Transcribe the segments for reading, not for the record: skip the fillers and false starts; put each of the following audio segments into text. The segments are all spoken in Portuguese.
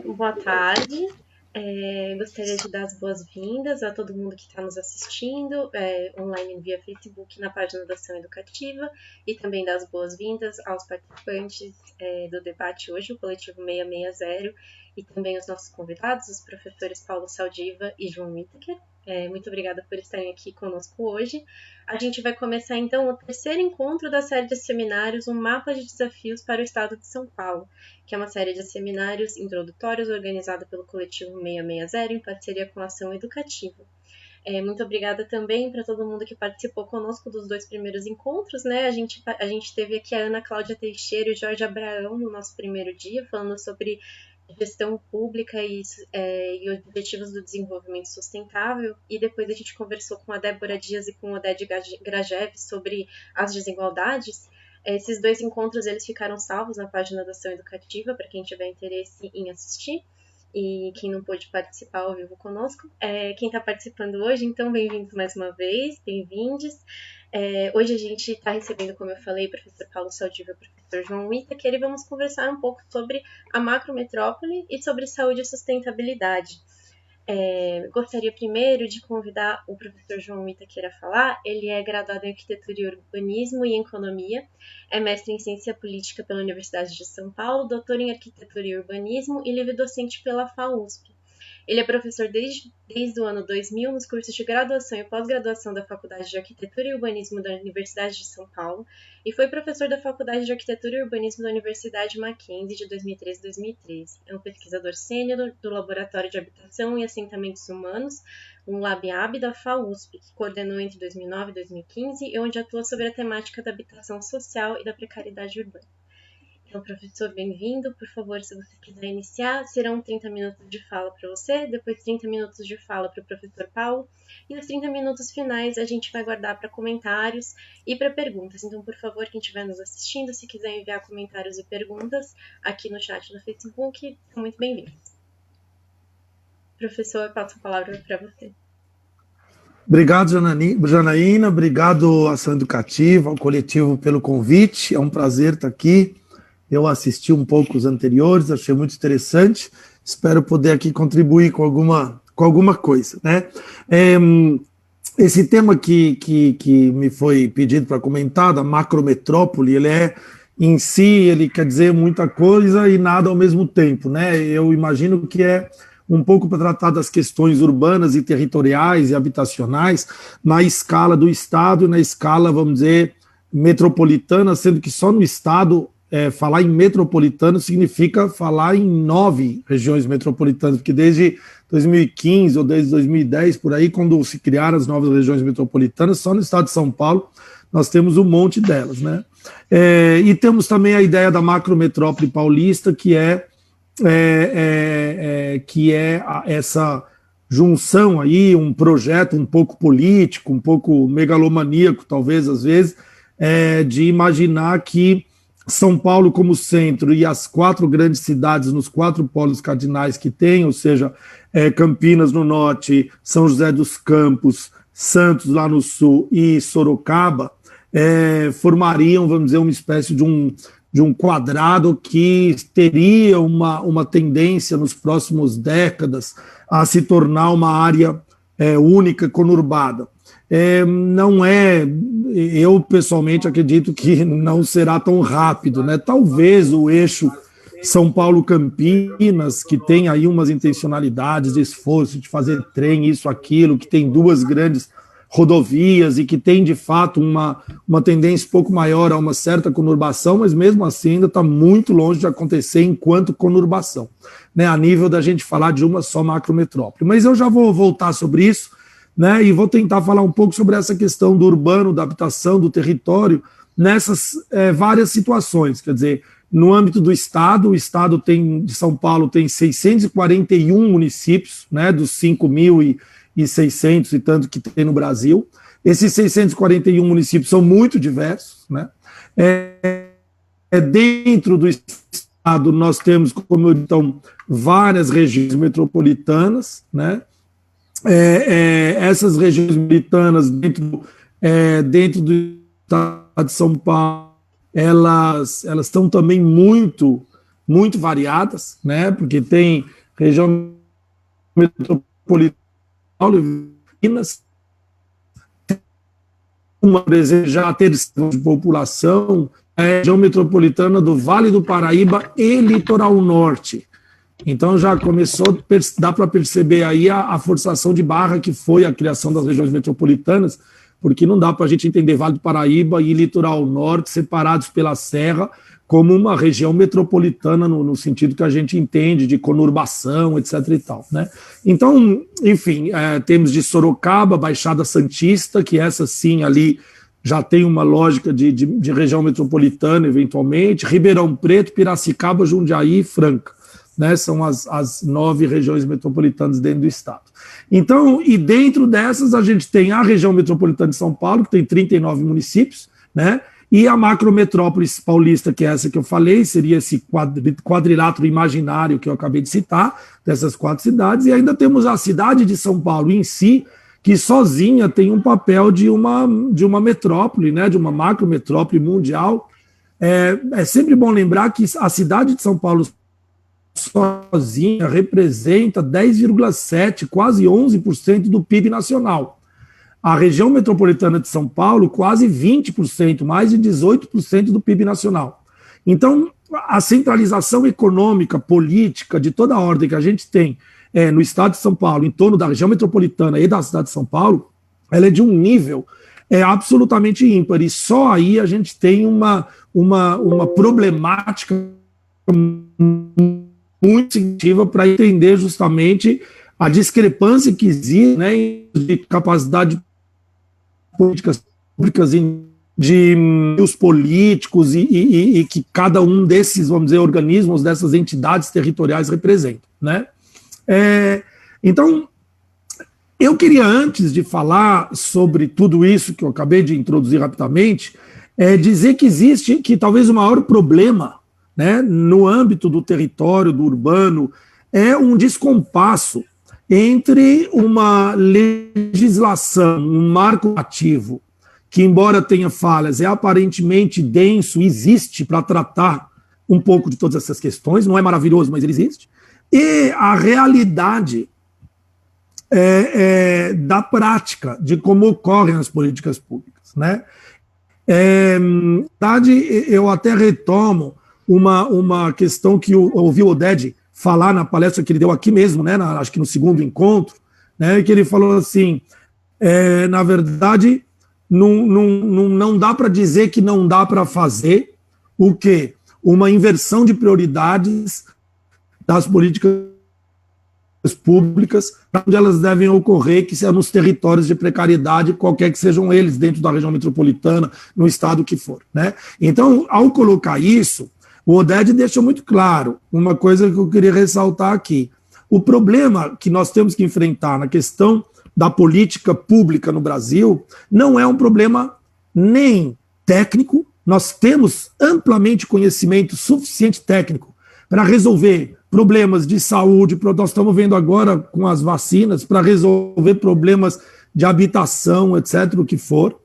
Boa tarde. Gostaria de dar as boas-vindas a todo mundo que está nos assistindo online via Facebook na página da Ação Educativa e também dar as boas-vindas aos participantes do debate hoje, o Coletivo 660, e também os nossos convidados, os professores Paulo Saldiva e João Whittaker. Muito obrigada por estarem aqui conosco hoje. A gente vai começar então o terceiro encontro da série de seminários, um mapa de desafios para o Estado de São Paulo, que é uma série de seminários introdutórios organizada pelo Coletivo 660 em parceria com a Ação Educativa. Muito obrigada também para todo mundo que participou conosco dos dois primeiros encontros, né? A gente teve aqui a Ana Cláudia Teixeira e o Jorge Abraão no nosso primeiro dia, falando sobre gestão pública e objetivos do desenvolvimento sustentável, e depois a gente conversou com a Débora Dias e com o Oded Grajev sobre as desigualdades. Esses dois encontros eles ficaram salvos na página da Ação Educativa para quem tiver interesse em assistir e quem não pôde participar ao vivo conosco. Quem está participando hoje, então, bem-vindos mais uma vez, bem-vindos. Hoje a gente está recebendo, como eu falei, o professor Paulo Saldiva e o professor João Whittaker, e vamos conversar um pouco sobre a macrometrópole e sobre saúde e sustentabilidade. Gostaria primeiro de convidar o professor João Whittaker a falar. Ele é graduado em Arquitetura e Urbanismo e em Economia, é mestre em Ciência Política pela Universidade de São Paulo, doutor em Arquitetura e Urbanismo e livre-docente pela FAUSP. Ele é professor desde o ano 2000 nos cursos de graduação e pós-graduação da Faculdade de Arquitetura e Urbanismo da Universidade de São Paulo e foi professor da Faculdade de Arquitetura e Urbanismo da Universidade Mackenzie de 2013 a 2013. É um pesquisador sênior do Laboratório de Habitação e Assentamentos Humanos, um LabHab da FAUSP, que coordenou entre 2009 e 2015 e onde atua sobre a temática da habitação social e da precariedade urbana. Então, professor, bem-vindo. Por favor, se você quiser iniciar, serão 30 minutos de fala para você, depois 30 minutos de fala para o professor Paulo, e os 30 minutos finais a gente vai guardar para comentários e para perguntas. Então, por favor, quem estiver nos assistindo, se quiser enviar comentários e perguntas aqui no chat do Facebook, são muito bem-vindos. Professor, passo a palavra para você. Obrigado, Janaína. Obrigado à Ação Educativa, ao coletivo pelo convite. É um prazer estar aqui. Eu assisti um pouco os anteriores, achei muito interessante. Espero poder aqui contribuir com alguma coisa, né? Esse tema que me foi pedido para comentar, da macrometrópole, em si, ele quer dizer muita coisa e nada ao mesmo tempo, né? Eu imagino que é um pouco para tratar das questões urbanas e territoriais e habitacionais na escala do Estado e na escala, vamos dizer, metropolitana, sendo que só no Estado falar em metropolitano significa falar em 9 regiões metropolitanas, porque desde 2015 ou desde 2010, por aí, quando se criaram as novas regiões metropolitanas, só no estado de São Paulo nós temos um monte delas, né? E temos também a ideia da macrometrópole paulista, que é essa junção aí, um projeto um pouco político, um pouco megalomaníaco, talvez, às vezes, de imaginar que São Paulo como centro e as 4 grandes cidades nos 4 polos cardinais que tem, ou seja, Campinas no norte, São José dos Campos, Santos lá no sul e Sorocaba, formariam, vamos dizer, uma espécie de um quadrado que teria uma tendência nos próximos décadas a se tornar uma área única, conurbada. Eu pessoalmente acredito que não será tão rápido, né? Talvez o eixo São Paulo-Campinas, que tem aí umas intencionalidades de esforço de fazer trem, isso, aquilo, que tem 2 grandes rodovias e que tem de fato uma tendência um pouco maior a uma certa conurbação, mas mesmo assim ainda está muito longe de acontecer enquanto conurbação, né? A nível da gente falar de uma só macrometrópole. Mas eu já vou voltar sobre isso, né, e vou tentar falar um pouco sobre essa questão do urbano, da habitação, do território, nessas várias situações. Quer dizer, no âmbito do Estado, o Estado de São Paulo tem 641 municípios, né, dos 5.600 e tanto que tem no Brasil. Esses 641 municípios são muito diversos, né? Dentro do Estado, nós temos, como então, várias regiões metropolitanas, né? Essas regiões metropolitanas dentro do Estado de São Paulo, elas estão também muito muito variadas, né? Porque tem região metropolitana, Minas, uma desejar ter de população, a região metropolitana do Vale do Paraíba e Litoral Norte. Então já começou, dá para perceber aí a forçação de barra que foi a criação das regiões metropolitanas, porque não dá para a gente entender Vale do Paraíba e Litoral Norte separados pela serra como uma região metropolitana no sentido que a gente entende de conurbação, etc. e tal, né? Então, enfim, temos de Sorocaba, Baixada Santista, que essa sim ali já tem uma lógica de região metropolitana, eventualmente, Ribeirão Preto, Piracicaba, Jundiaí e Franca, né? São as 9 regiões metropolitanas dentro do estado. Então, e dentro dessas a gente tem a região metropolitana de São Paulo, que tem 39 municípios, né? E a macrometrópole paulista, que é essa que eu falei, seria esse quadrilátero imaginário que eu acabei de citar, dessas 4 cidades, e ainda temos a cidade de São Paulo em si, que sozinha tem um papel de uma metrópole, né, de uma macrometrópole mundial. É sempre bom lembrar que a cidade de São Paulo sozinha representa 10,7%, quase 11% do PIB nacional. A região metropolitana de São Paulo, quase 20%, mais de 18% do PIB nacional. Então, a centralização econômica, política, de toda a ordem que a gente tem no estado de São Paulo, em torno da região metropolitana e da cidade de São Paulo, ela é de um nível absolutamente ímpar. E só aí a gente tem uma problemática muito significativa para entender justamente a discrepância que existe, né, de capacidade políticas públicas de os políticos e que cada um desses, vamos dizer, organismos, dessas entidades territoriais representa, né? Então, eu queria, antes de falar sobre tudo isso que eu acabei de introduzir rapidamente, dizer que existe, que talvez o maior problema, né, no âmbito do território, do urbano, é um descompasso entre uma legislação, um marco ativo, que, embora tenha falhas, é aparentemente denso, existe para tratar um pouco de todas essas questões, não é maravilhoso, mas ele existe, e a realidade da prática, de como ocorrem as políticas públicas, né? Eu até retomo uma questão que eu ouvi o Oded falar na palestra que ele deu aqui mesmo, né, acho que no segundo encontro, né, que ele falou assim, na verdade, não dá para dizer que não dá para fazer o quê? Uma inversão de prioridades das políticas públicas, onde elas devem ocorrer, que são nos territórios de precariedade, qualquer que sejam eles, dentro da região metropolitana, no estado que for, né? Então, ao colocar isso, o Oded deixou muito claro uma coisa que eu queria ressaltar aqui. O problema que nós temos que enfrentar na questão da política pública no Brasil não é um problema nem técnico, nós temos amplamente conhecimento suficiente técnico para resolver problemas de saúde, nós estamos vendo agora com as vacinas, para resolver problemas de habitação, etc., o que for.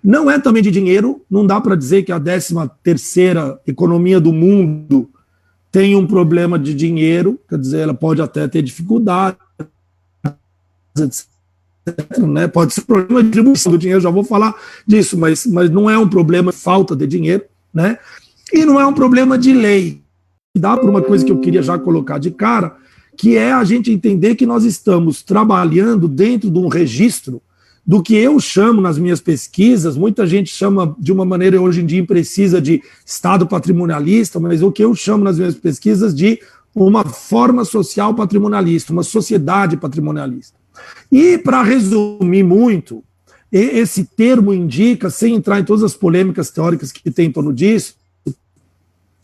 Não é também de dinheiro, não dá para dizer que a 13ª economia do mundo tem um problema de dinheiro, quer dizer, ela pode até ter dificuldade, etc., né? Pode ser problema de distribuição do dinheiro, já vou falar disso, mas não é um problema de falta de dinheiro, né? E não é um problema de lei. Dá para uma coisa que eu queria já colocar de cara, que é a gente entender que nós estamos trabalhando dentro de um registro do que eu chamo nas minhas pesquisas, muita gente chama de uma maneira hoje em dia imprecisa de Estado patrimonialista, mas o que eu chamo nas minhas pesquisas de uma forma social patrimonialista, uma sociedade patrimonialista. E, para resumir muito, esse termo indica, sem entrar em todas as polêmicas teóricas que tem em torno disso,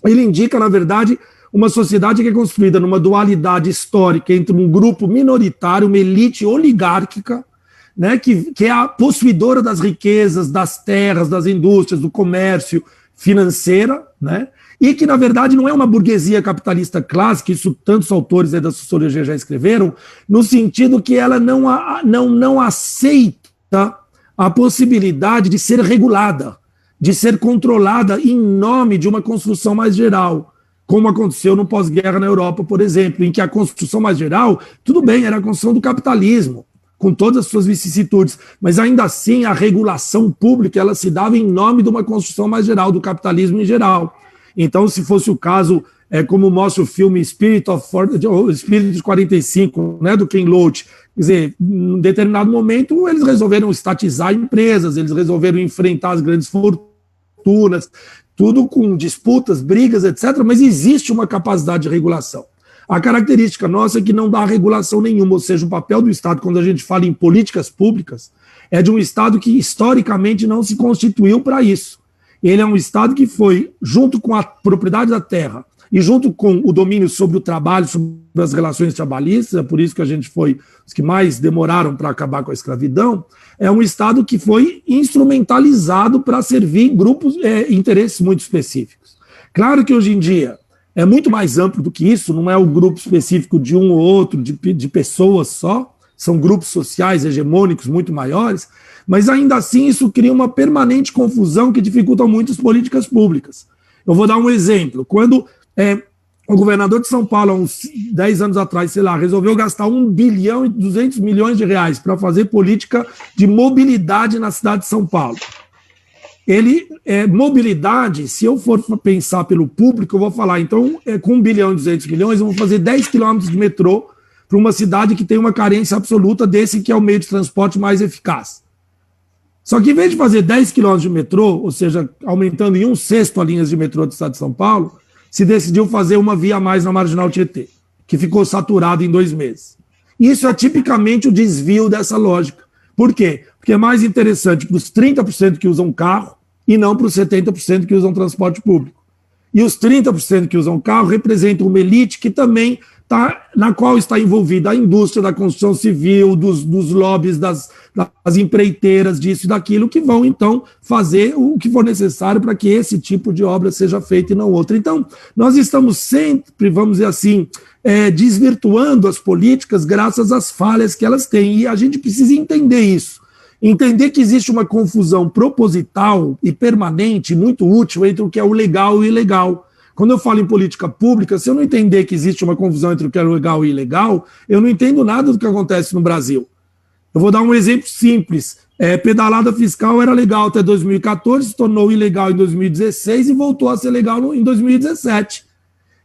ele indica, na verdade, uma sociedade que é construída numa dualidade histórica entre um grupo minoritário, uma elite oligárquica, né, que é a possuidora das riquezas, das terras, das indústrias, do comércio, financeira, né, e que, na verdade, não é uma burguesia capitalista clássica, isso tantos autores da sociologia já escreveram, no sentido que ela não aceita a possibilidade de ser regulada, de ser controlada em nome de uma construção mais geral, como aconteceu no pós-guerra na Europa, por exemplo, em que a construção mais geral, tudo bem, era a construção do capitalismo, com todas as suas vicissitudes, mas ainda assim a regulação pública ela se dava em nome de uma construção mais geral, do capitalismo em geral. Então, se fosse o caso, como mostra o filme Spirit de 45, né, do Ken Loach, quer dizer, em determinado momento eles resolveram estatizar empresas, eles resolveram enfrentar as grandes fortunas, tudo com disputas, brigas, etc., mas existe uma capacidade de regulação. A característica nossa é que não dá regulação nenhuma, ou seja, o papel do Estado, quando a gente fala em políticas públicas, é de um Estado que historicamente não se constituiu para isso. Ele é um Estado que foi, junto com a propriedade da terra e junto com o domínio sobre o trabalho, sobre as relações trabalhistas, é por isso que a gente foi os que mais demoraram para acabar com a escravidão, é um Estado que foi instrumentalizado para servir grupos, interesses muito específicos. Claro que hoje em dia é muito mais amplo do que isso, não é o grupo específico de um ou outro, de pessoas só, são grupos sociais hegemônicos muito maiores, mas ainda assim isso cria uma permanente confusão que dificulta muito as políticas públicas. Eu vou dar um exemplo. Quando o governador de São Paulo, há uns 10 anos atrás, sei lá, resolveu gastar 1 bilhão e 200 milhões de reais para fazer política de mobilidade na cidade de São Paulo. Mobilidade, se eu for pensar pelo público, eu vou falar, então, com 1 bilhão e 200 milhões, eu vou fazer 10 quilômetros de metrô para uma cidade que tem uma carência absoluta desse que é o meio de transporte mais eficaz. Só que em vez de fazer 10 quilômetros de metrô, ou seja, aumentando em 1/6 as linhas de metrô do estado de São Paulo, se decidiu fazer uma via a mais na Marginal Tietê, que ficou saturada em 2 meses. Isso é tipicamente o desvio dessa lógica. Por quê? Porque é mais interessante para os 30% que usam carro e não para os 70% que usam transporte público. E os 30% que usam carro representam uma elite que também na qual está envolvida a indústria da construção civil, dos lobbies, das empreiteiras, disso e daquilo, que vão, então, fazer o que for necessário para que esse tipo de obra seja feita e não outra. Então, nós estamos sempre, vamos dizer assim, desvirtuando as políticas graças às falhas que elas têm. E a gente precisa entender isso. Entender que existe uma confusão proposital e permanente, muito útil, entre o que é o legal e o ilegal. Quando eu falo em política pública, se eu não entender que existe uma confusão entre o que é legal e ilegal, eu não entendo nada do que acontece no Brasil. Eu vou dar um exemplo simples. Pedalada fiscal era legal até 2014, se tornou ilegal em 2016 e voltou a ser legal em 2017.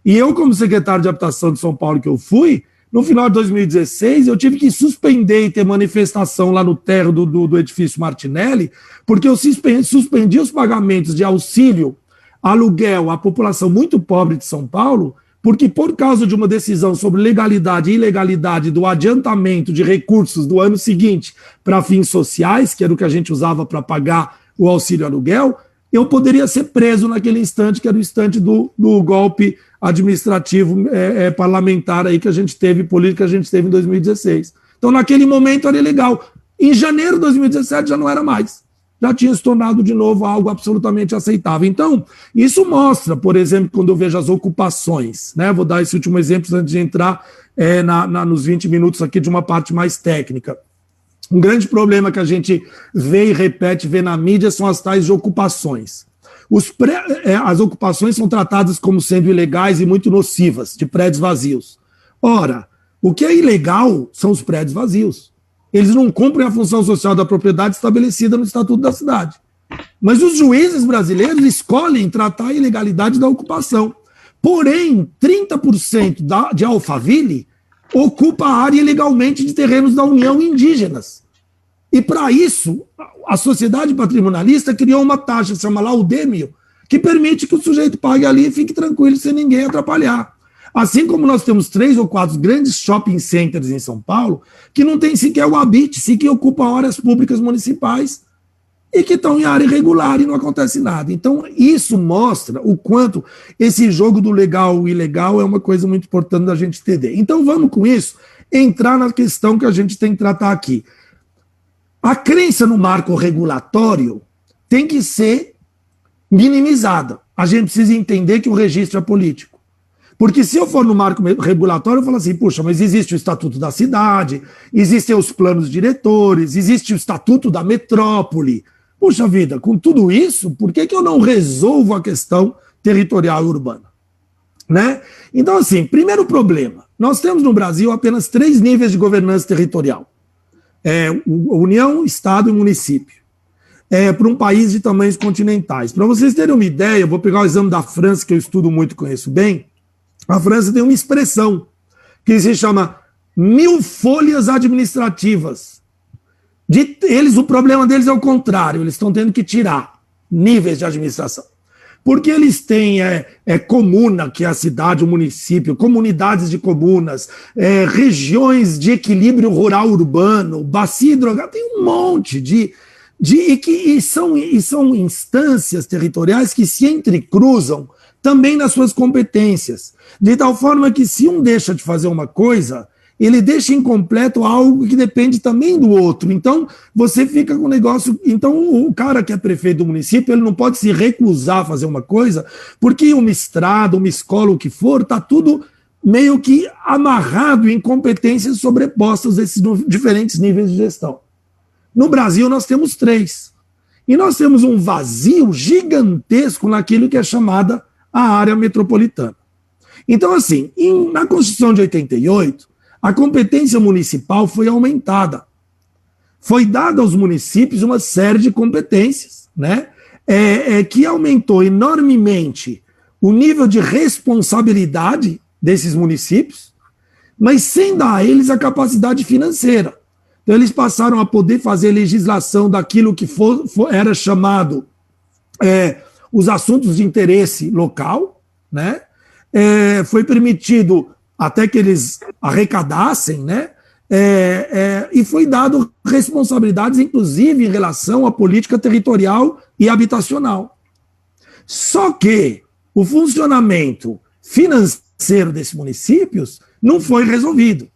E eu, como secretário de habitação de São Paulo que eu fui, no final de 2016, eu tive que suspender e ter manifestação lá no térreo do edifício Martinelli, porque eu suspendi os pagamentos de auxílio aluguel à população muito pobre de São Paulo, porque por causa de uma decisão sobre legalidade e ilegalidade do adiantamento de recursos do ano seguinte para fins sociais, que era o que a gente usava para pagar o auxílio aluguel, eu poderia ser preso naquele instante, que era o instante do golpe administrativo parlamentar aí que a gente teve, política que a gente teve em 2016. Então, naquele momento era ilegal. Em janeiro de 2017 já não era mais. Já tinha se tornado de novo algo absolutamente aceitável. Então, isso mostra, por exemplo, quando eu vejo as ocupações, né? Vou dar esse último exemplo antes de entrar nos 20 minutos aqui de uma parte mais técnica. Um grande problema que a gente vê e repete, vê na mídia, são as tais de ocupações. As ocupações são tratadas como sendo ilegais e muito nocivas, de prédios vazios. Ora, o que é ilegal são os prédios vazios. Eles não cumprem a função social da propriedade estabelecida no Estatuto da Cidade. Mas os juízes brasileiros escolhem tratar a ilegalidade da ocupação. Porém, 30% de Alphaville ocupa a área ilegalmente de terrenos da União indígenas. E, para isso, a sociedade patrimonialista criou uma taxa, se chama laudêmio, que permite que o sujeito pague ali e fique tranquilo sem ninguém atrapalhar. Assim como nós temos 3 ou 4 grandes shopping centers em São Paulo, que não tem sequer o habite, sequer ocupam áreas públicas municipais e que estão em área irregular e não acontece nada. Então, isso mostra o quanto esse jogo do legal e ilegal é uma coisa muito importante da gente entender. Então, vamos com isso entrar na questão que a gente tem que tratar aqui. A crença no marco regulatório tem que ser minimizada. A gente precisa entender que o registro é político. Porque se eu for no marco regulatório, eu falo assim, puxa, mas existe o Estatuto da Cidade, existem os planos diretores, existe o Estatuto da Metrópole. Puxa vida, com tudo isso, por que eu não resolvo a questão territorial e urbana? né? Então, assim, primeiro problema, nós temos no Brasil apenas 3 níveis de governança territorial. União, Estado e município. Para um país de tamanhos continentais. Para vocês terem uma ideia, eu vou pegar o exemplo da França, que eu estudo muito e conheço bem. A França tem uma expressão que se chama 1000 folhas administrativas. O problema deles é o contrário, eles estão tendo que tirar níveis de administração. Porque eles têm comuna, que é a cidade, o município, comunidades de comunas, regiões de equilíbrio rural-urbano, bacia hidrográfica, tem um monte e são instâncias territoriais que se entrecruzam também nas suas competências. De tal forma que se um deixa de fazer uma coisa, ele deixa incompleto algo que depende também do outro. Então, você fica com o negócio... Então, o cara que é prefeito do município, ele não pode se recusar a fazer uma coisa, porque uma estrada, uma escola, o que for, está tudo meio que amarrado em competências sobrepostas desses diferentes níveis de gestão. No Brasil, nós temos 3. E nós temos um vazio gigantesco naquilo que é chamada a área metropolitana. Então, assim, na Constituição de 88, a competência municipal foi aumentada. Foi dada aos municípios uma série de competências, né? Que aumentou enormemente o nível de responsabilidade desses municípios, mas sem dar a eles a capacidade financeira. Então, eles passaram a poder fazer legislação daquilo que era chamado os assuntos de interesse local, né? Foi permitido até que eles arrecadassem, né? E foi dado responsabilidades, inclusive, em relação à política territorial e habitacional. Só que o funcionamento financeiro desses municípios não foi resolvido.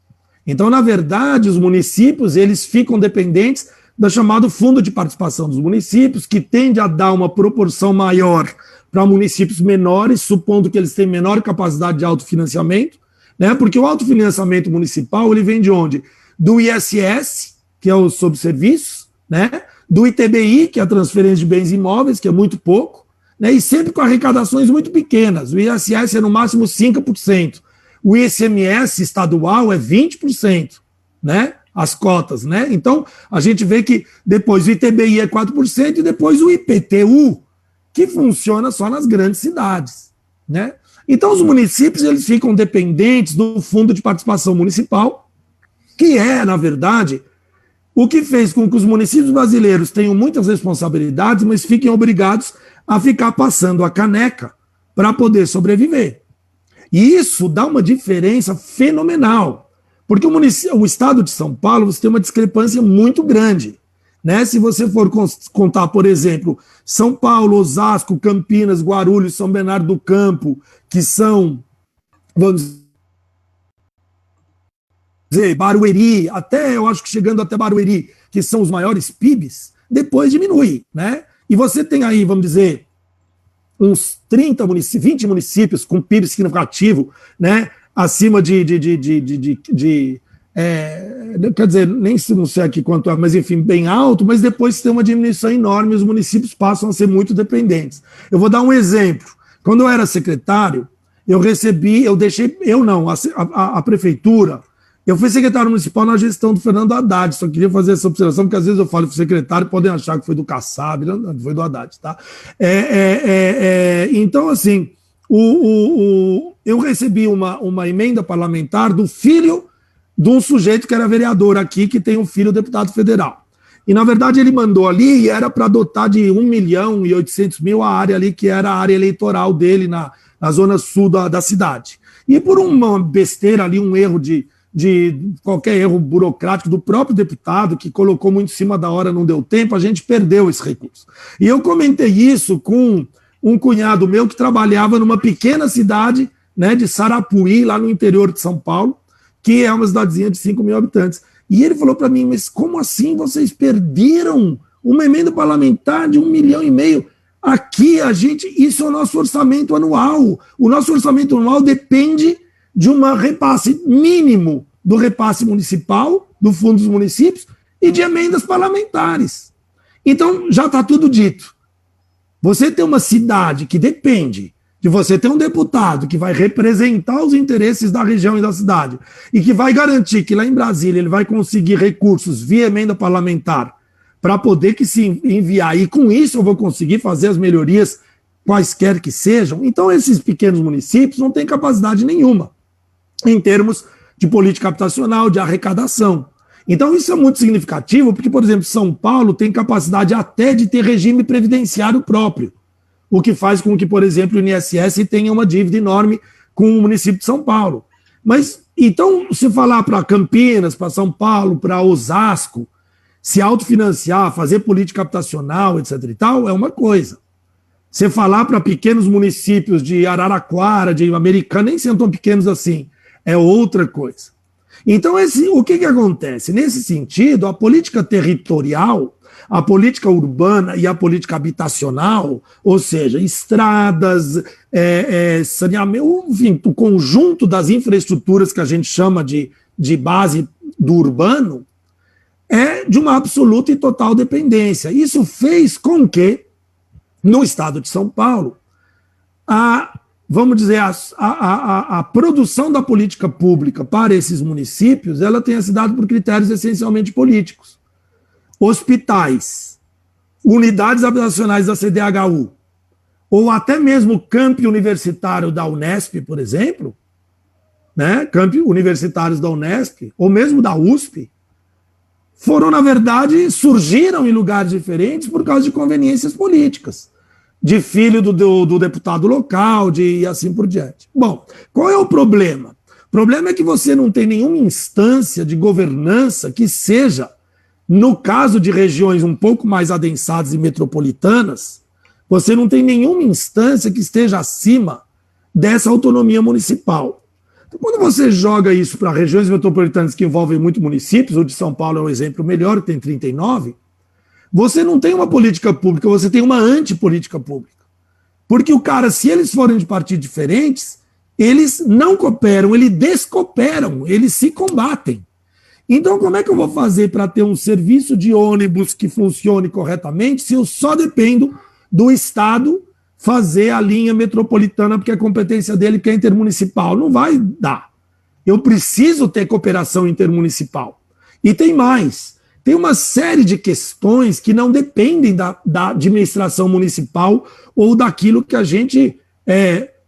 Então, na verdade, os municípios eles ficam dependentes do chamado Fundo de Participação dos Municípios, que tende a dar uma proporção maior para municípios menores, supondo que eles têm menor capacidade de autofinanciamento, né? Porque o autofinanciamento municipal ele vem de onde? Do ISS, que é o subserviços, né? Do ITBI, que é a transferência de bens imóveis, que é muito pouco, né? E sempre com arrecadações muito pequenas. O ISS é no máximo 5%. O ICMS estadual é 20%, né? As cotas, né? Então, a gente vê que depois o ITBI é 4% e depois o IPTU, que funciona só nas grandes cidades, né? Então, os municípios eles ficam dependentes do Fundo de Participação Municipal, que na verdade, o que fez com que os municípios brasileiros tenham muitas responsabilidades, mas fiquem obrigados a ficar passando a caneca para poder sobreviver. E isso dá uma diferença fenomenal, porque o estado de São Paulo você tem uma discrepância muito grande, né? Se você for contar, por exemplo, São Paulo, Osasco, Campinas, Guarulhos, São Bernardo do Campo, que são, vamos dizer, Barueri, eu acho que chegando até Barueri, que são os maiores PIBs, depois diminui, né? E você tem aí, vamos dizer, uns 30 municípios, 20 municípios com PIB significativo, né? Acima quer dizer, nem não sei aqui quanto é, mas enfim, bem alto, mas depois tem uma diminuição enorme e os municípios passam a ser muito dependentes. Eu vou dar um exemplo. Quando eu era secretário, a prefeitura, eu fui secretário municipal na gestão do Fernando Haddad, só queria fazer essa observação, porque às vezes eu falo para o secretário, podem achar que foi do Kassab, não foi do Haddad, tá? Então, assim, eu recebi uma emenda parlamentar do filho de um sujeito que era vereador aqui, que tem um filho deputado federal. E, na verdade, ele mandou ali e era para dotar de 1.800.000 a área ali, que era a área eleitoral dele na zona sul da cidade. E por uma besteira ali, um erro de qualquer erro burocrático do próprio deputado, que colocou muito em cima da hora, não deu tempo, a gente perdeu esse recurso. E eu comentei isso com um cunhado meu que trabalhava numa pequena cidade, né, de Sarapuí, lá no interior de São Paulo, que é uma cidadezinha de 5 mil habitantes. E ele falou para mim, mas como assim vocês perderam uma emenda parlamentar de 1,5 milhão? Aqui isso é o nosso orçamento anual. O nosso orçamento anual depende de um repasse mínimo do repasse municipal, do Fundo dos Municípios, e de emendas parlamentares. Então, já está tudo dito. Você tem uma cidade que depende de você ter um deputado que vai representar os interesses da região e da cidade e que vai garantir que lá em Brasília ele vai conseguir recursos via emenda parlamentar para poder que se enviar, e com isso eu vou conseguir fazer as melhorias quaisquer que sejam. Então esses pequenos municípios não têm capacidade nenhuma em termos de política habitacional, de arrecadação. Então isso é muito significativo, porque, por exemplo, São Paulo tem capacidade até de ter regime previdenciário próprio, o que faz com que, por exemplo, o INSS tenha uma dívida enorme com o município de São Paulo. Mas, então, se falar para Campinas, para São Paulo, para Osasco, se autofinanciar, fazer política habitacional, etc. e tal, é uma coisa. Você falar para pequenos municípios de Araraquara, de Americana, nem são tão pequenos assim, é outra coisa. Então, o que acontece? Nesse sentido, a política territorial, a política urbana e a política habitacional, ou seja, estradas, saneamento, enfim, o conjunto das infraestruturas que a gente chama de base do urbano, é de uma absoluta e total dependência. Isso fez com que, no estado de São Paulo, vamos dizer, a produção da política pública para esses municípios, ela tenha se dado por critérios essencialmente políticos. Hospitais, unidades habitacionais da CDHU, ou até mesmo o campi universitário da Unesp, por exemplo, né? Campi universitários da Unesp, ou mesmo da USP, foram, na verdade, surgiram em lugares diferentes por causa de conveniências políticas, de filho do deputado local, e assim por diante. Bom, qual é o problema? O problema é que você não tem nenhuma instância de governança que seja, no caso de regiões um pouco mais adensadas e metropolitanas, você não tem nenhuma instância que esteja acima dessa autonomia municipal. Então, quando você joga isso para regiões metropolitanas que envolvem muito municípios, o de São Paulo é um exemplo melhor, tem 39, você não tem uma política pública, você tem uma antipolítica pública. Porque o cara, se eles forem de partidos diferentes, eles não cooperam, eles descooperam, eles se combatem. Então, como é que eu vou fazer para ter um serviço de ônibus que funcione corretamente se eu só dependo do Estado fazer a linha metropolitana, porque a competência dele que é intermunicipal? Não vai dar. Eu preciso ter cooperação intermunicipal. E tem mais. Tem uma série de questões que não dependem da administração municipal ou daquilo que a gente,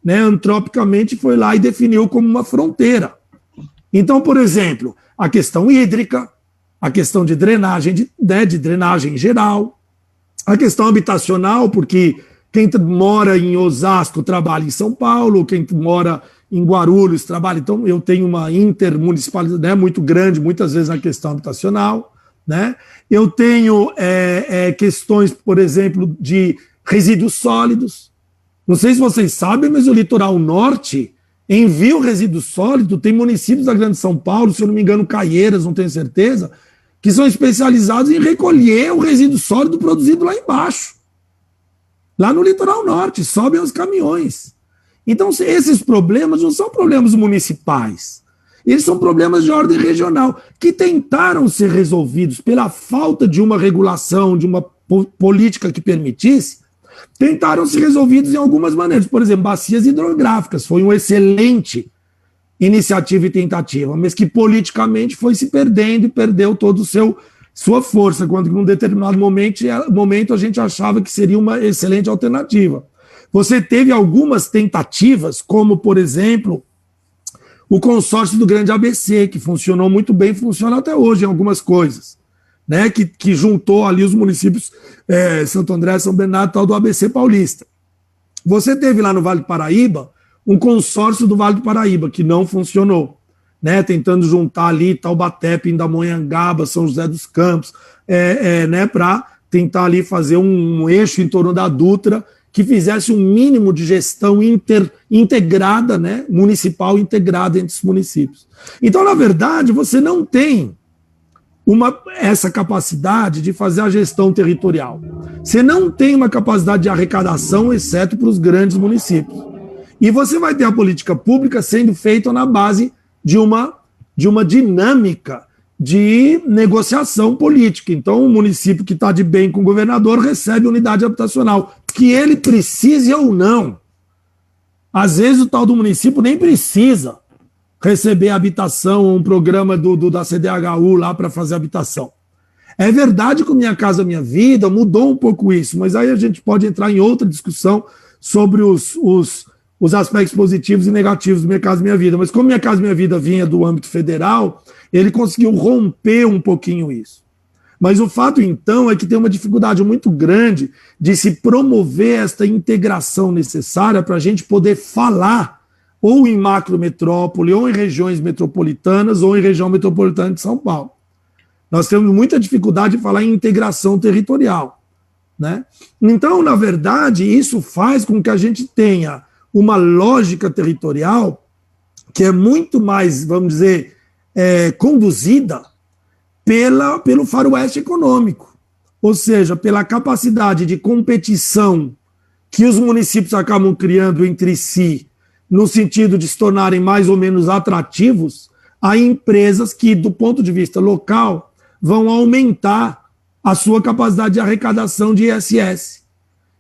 antropicamente, foi lá e definiu como uma fronteira. Então, por exemplo, a questão hídrica, a questão de drenagem, de drenagem em geral, a questão habitacional, porque quem mora em Osasco trabalha em São Paulo, quem mora em Guarulhos trabalha. Então, eu tenho uma intermunicipalidade muito grande, muitas vezes na questão habitacional. Né? Eu tenho questões, por exemplo, de resíduos sólidos. Não sei se vocês sabem, mas o litoral norte envia o resíduo sólido. Tem municípios da Grande São Paulo, se eu não me engano, Caieiras, não tenho certeza, que são especializados em recolher o resíduo sólido produzido lá embaixo. Lá no litoral norte, sobem os caminhões. Então, esses problemas não são problemas municipais. Eles são problemas de ordem regional, que tentaram ser resolvidos pela falta de uma regulação, de uma política que permitisse, tentaram ser resolvidos em algumas maneiras. Por exemplo, bacias hidrográficas, foi uma excelente iniciativa e tentativa, mas que politicamente foi se perdendo e perdeu toda sua força, quando num determinado momento a gente achava que seria uma excelente alternativa. Você teve algumas tentativas, como, por exemplo, o consórcio do Grande ABC, que funcionou muito bem, funciona até hoje em algumas coisas, né? Que juntou ali os municípios Santo André, São Bernardo, tal, do ABC paulista. Você teve lá no Vale do Paraíba um consórcio do Vale do Paraíba, que não funcionou, né? Tentando juntar ali Taubaté, Pindamonhangaba, São José dos Campos, para tentar ali fazer um eixo em torno da Dutra, que fizesse um mínimo de gestão integrada, né, municipal integrada entre os municípios. Então, na verdade, você não tem essa capacidade de fazer a gestão territorial. Você não tem uma capacidade de arrecadação, exceto para os grandes municípios. E você vai ter a política pública sendo feita na base de uma dinâmica de negociação política. Então, o município que está de bem com o governador recebe unidade habitacional, que ele precise ou não. Às vezes o tal do município nem precisa receber habitação ou um programa da CDHU lá para fazer habitação. É verdade que o Minha Casa Minha Vida mudou um pouco isso, mas aí a gente pode entrar em outra discussão sobre os aspectos positivos e negativos do Minha Casa Minha Vida. Mas como Minha Casa Minha Vida vinha do âmbito federal, ele conseguiu romper um pouquinho isso. Mas o fato, então, é que tem uma dificuldade muito grande de se promover esta integração necessária para a gente poder falar ou em macrometrópole, ou em regiões metropolitanas, ou em região metropolitana de São Paulo. Nós temos muita dificuldade de falar em integração territorial, né? Então, na verdade, isso faz com que a gente tenha uma lógica territorial que é muito mais, vamos dizer, conduzida pelo faroeste econômico, ou seja, pela capacidade de competição que os municípios acabam criando entre si, no sentido de se tornarem mais ou menos atrativos a empresas que, do ponto de vista local, vão aumentar a sua capacidade de arrecadação de ISS.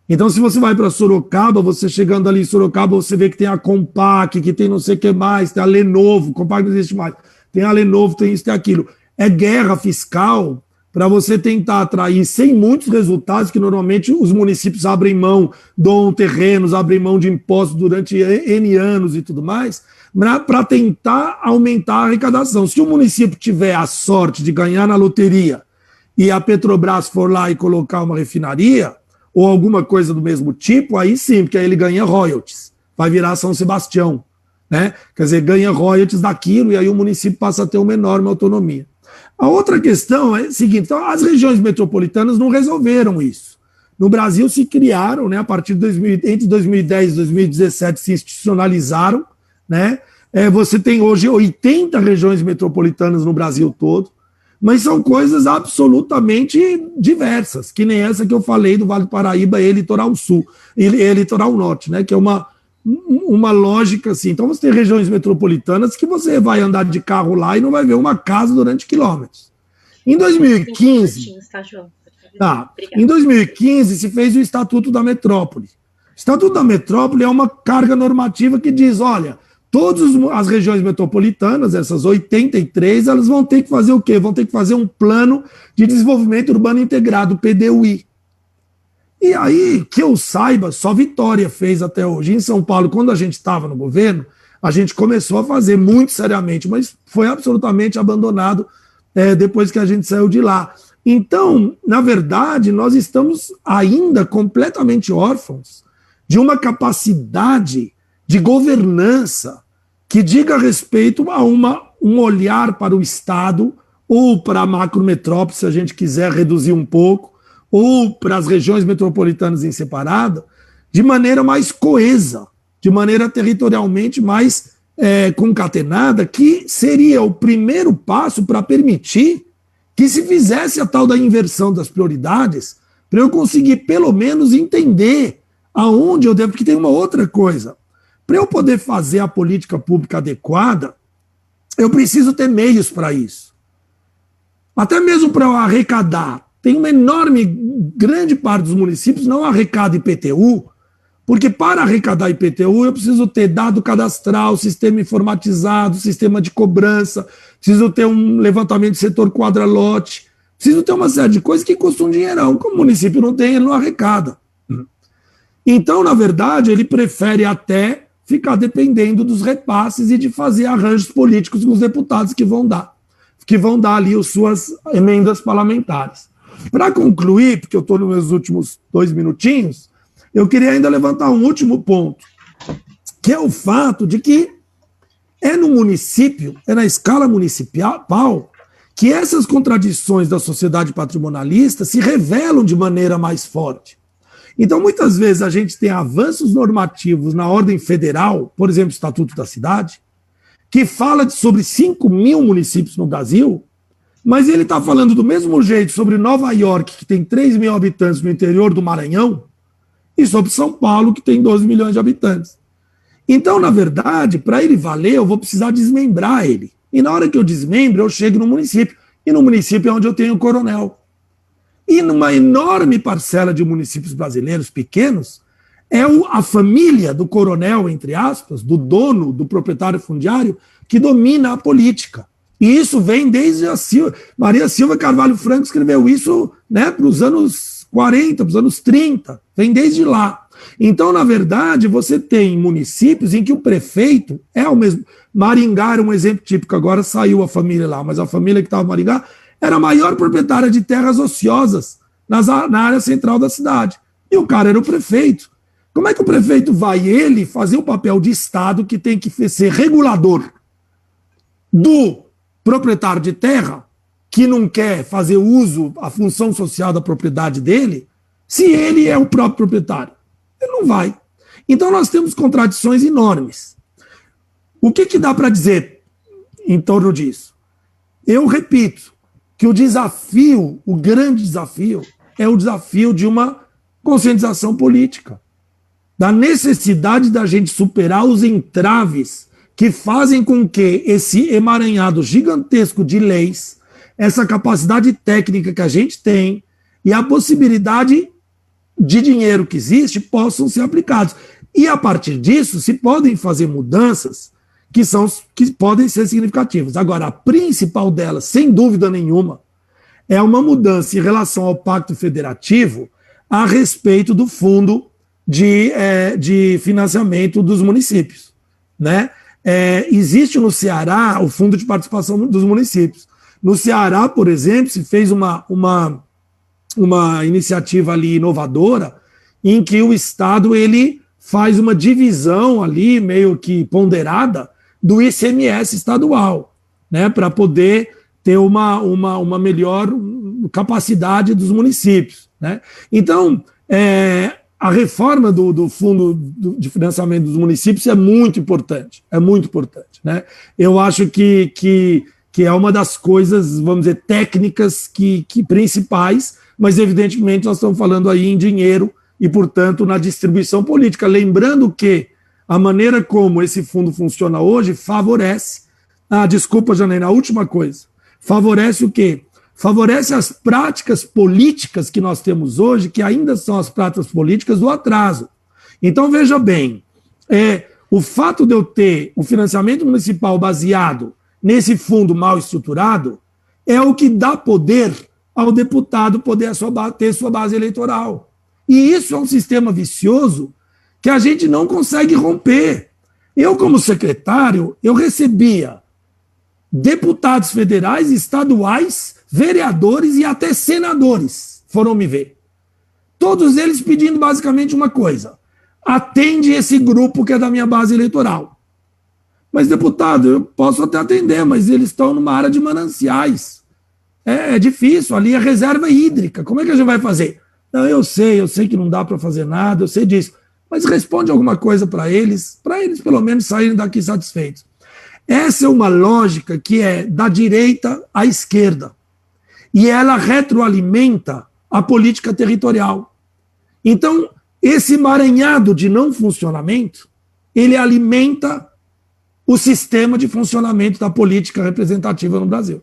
Então, se você vai para Sorocaba, você chegando ali em Sorocaba, você vê que tem a Compaq, que tem não sei o que mais, tem a Lenovo, Compaq não existe mais, tem a Lenovo, tem isso, tem aquilo. É guerra fiscal para você tentar atrair, sem muitos resultados, que normalmente os municípios abrem mão, doam terrenos, abrem mão de impostos durante N anos e tudo mais, para tentar aumentar a arrecadação. Se o município tiver a sorte de ganhar na loteria e a Petrobras for lá e colocar uma refinaria, ou alguma coisa do mesmo tipo, aí sim, porque aí ele ganha royalties, vai virar São Sebastião, né? Quer dizer, ganha royalties daquilo e aí o município passa a ter uma enorme autonomia. A outra questão é a seguinte: então, as regiões metropolitanas não resolveram isso. No Brasil se criaram, né, a partir de entre 2010 e 2017 se institucionalizaram, né? Você tem hoje 80 regiões metropolitanas no Brasil todo, mas são coisas absolutamente diversas, que nem essa que eu falei do Vale do Paraíba e Litoral Sul, e Litoral Norte, né, que é uma lógica assim. Então você tem regiões metropolitanas que você vai andar de carro lá e não vai ver uma casa durante quilômetros. Em 2015, em 2015 se fez o Estatuto da Metrópole. O Estatuto da Metrópole é uma carga normativa que diz, olha, todas as regiões metropolitanas, essas 83, elas vão ter que fazer o quê? Vão ter que fazer um plano de desenvolvimento urbano integrado, PDUI. E aí, que eu saiba, só Vitória fez até hoje. Em São Paulo, quando a gente estava no governo, a gente começou a fazer muito seriamente, mas foi absolutamente abandonado depois que a gente saiu de lá. Então, na verdade, nós estamos ainda completamente órfãos de uma capacidade de governança que diga respeito a um olhar para o Estado ou para a macrometrópole, se a gente quiser reduzir um pouco, ou para as regiões metropolitanas em separado, de maneira mais coesa, de maneira territorialmente mais concatenada, que seria o primeiro passo para permitir que se fizesse a tal da inversão das prioridades, para eu conseguir pelo menos entender aonde eu devo, porque tem uma outra coisa. Para eu poder fazer a política pública adequada, eu preciso ter meios para isso. Até mesmo para eu arrecadar. Tem uma grande parte dos municípios não arrecada IPTU, porque para arrecadar IPTU eu preciso ter dado cadastral, sistema informatizado, sistema de cobrança, preciso ter um levantamento de setor quadra-lote, preciso ter uma série de coisas que custam um dinheirão. Como o município não tem, ele não arrecada. Então, na verdade, ele prefere até ficar dependendo dos repasses e de fazer arranjos políticos com os deputados que vão dar ali as suas emendas parlamentares. Para concluir, porque eu estou nos meus últimos 2 minutinhos, eu queria ainda levantar um último ponto, que é o fato de que no município, na escala municipal, que essas contradições da sociedade patrimonialista se revelam de maneira mais forte. Então, muitas vezes a gente tem avanços normativos na ordem federal, por exemplo, o Estatuto da Cidade, que fala sobre 5 mil municípios no Brasil, mas ele está falando do mesmo jeito sobre Nova York, que tem 3 mil habitantes no interior do Maranhão, e sobre São Paulo, que tem 12 milhões de habitantes. Então, na verdade, para ele valer, eu vou precisar desmembrar ele. E na hora que eu desmembro, eu chego no município. E no município é onde eu tenho o coronel. E numa enorme parcela de municípios brasileiros pequenos, a família do coronel, entre aspas, do dono, do proprietário fundiário, que domina a política. E isso vem desde Maria Silva Carvalho Franco escreveu isso, né, para os anos 40, para os anos 30, vem desde lá. Então, na verdade, você tem municípios em que o prefeito é o mesmo. Maringá era um exemplo típico, agora saiu a família lá, mas a família que estava em Maringá era a maior proprietária de terras ociosas na área central da cidade. E o cara era o prefeito. Como é que o prefeito vai, ele, fazer o papel de Estado que tem que ser regulador do proprietário de terra, que não quer fazer uso, a função social da propriedade dele, se ele é o próprio proprietário? Ele não vai. Então nós temos contradições enormes. O que dá para dizer em torno disso? Eu repito que o desafio, o grande desafio, é o desafio de uma conscientização política, da necessidade da gente superar os entraves que fazem com que esse emaranhado gigantesco de leis, essa capacidade técnica que a gente tem e a possibilidade de dinheiro que existe possam ser aplicados. E a partir disso se podem fazer mudanças que podem ser significativas. Agora, a principal delas, sem dúvida nenhuma, é uma mudança em relação ao Pacto Federativo a respeito do fundo de financiamento dos municípios, né? Existe no Ceará o Fundo de Participação dos Municípios. No Ceará, por exemplo, se fez uma iniciativa ali inovadora em que o Estado ele faz uma divisão ali meio que ponderada do ICMS estadual, né, para poder ter uma melhor capacidade dos municípios, né? Então, a reforma do Fundo de Financiamento dos Municípios é muito importante, né? Eu acho que é uma das coisas, vamos dizer, técnicas que principais, mas evidentemente nós estamos falando aí em dinheiro e, portanto, na distribuição política. Lembrando que a maneira como esse fundo funciona hoje favorece, desculpa, Janaína, a última coisa, favorece o quê? Favorece as práticas políticas que nós temos hoje, que ainda são as práticas políticas do atraso. Então, veja bem, o fato de eu ter o financiamento municipal baseado nesse fundo mal estruturado é o que dá poder ao deputado poder ter sua base eleitoral. E isso é um sistema vicioso que a gente não consegue romper. Eu, como secretário, eu recebia deputados federais, estaduais, vereadores e até senadores foram me ver. Todos eles pedindo basicamente uma coisa: atende esse grupo que é da minha base eleitoral. Mas, deputado, eu posso até atender, mas eles estão numa área de mananciais. É difícil, ali é reserva hídrica. Como é que a gente vai fazer? Não, eu sei que não dá para fazer nada, eu sei disso. Mas responde alguma coisa para eles pelo menos saírem daqui satisfeitos. Essa é uma lógica que é da direita à esquerda. E ela retroalimenta a política territorial. Então, esse emaranhado de não funcionamento, ele alimenta o sistema de funcionamento da política representativa no Brasil,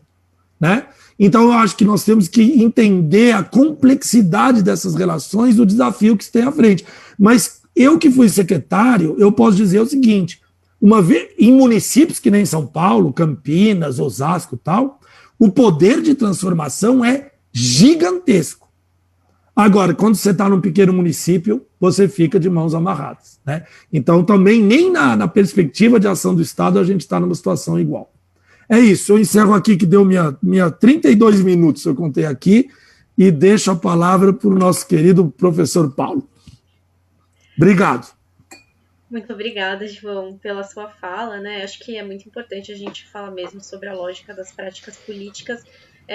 né? Então, eu acho que nós temos que entender a complexidade dessas relações, o desafio que se tem à frente. Mas eu que fui secretário, eu posso dizer o seguinte: uma vez em municípios que nem São Paulo, Campinas, Osasco e tal, o poder de transformação é gigantesco. Agora, quando você está num pequeno município, você fica de mãos amarradas, né? Então, também nem na perspectiva de ação do Estado a gente está numa situação igual. É isso, eu encerro aqui, que deu minha 32 minutos, eu contei aqui, e deixo a palavra para o nosso querido professor Paulo. Obrigado. Muito obrigada, João, pela sua fala, né? Acho que é muito importante a gente falar mesmo sobre a lógica das práticas políticas,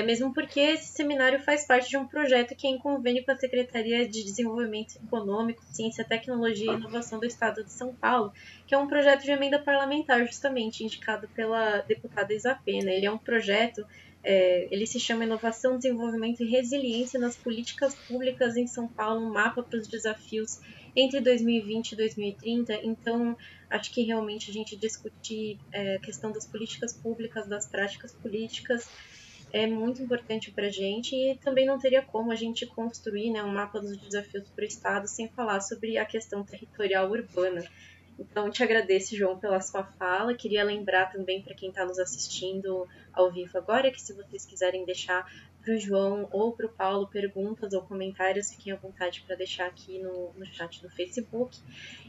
mesmo porque esse seminário faz parte de um projeto que é em convênio com a Secretaria de Desenvolvimento Econômico, Ciência, Tecnologia e Inovação do Estado de São Paulo, que é um projeto de emenda parlamentar, justamente indicado pela deputada Isa Pena. Ele é um projeto, ele se chama Inovação, Desenvolvimento e Resiliência nas Políticas Públicas em São Paulo, um mapa para os desafios entre 2020 e 2030. Então, acho que realmente a gente discutir a questão das políticas públicas, das práticas políticas, é muito importante para a gente e também não teria como a gente construir, né, um mapa dos desafios para o Estado sem falar sobre a questão territorial urbana. Então, te agradeço, João, pela sua fala. Queria lembrar também para quem está nos assistindo ao vivo agora que se vocês quiserem deixar para o João ou para o Paulo perguntas ou comentários, fiquem à vontade para deixar aqui no chat do Facebook.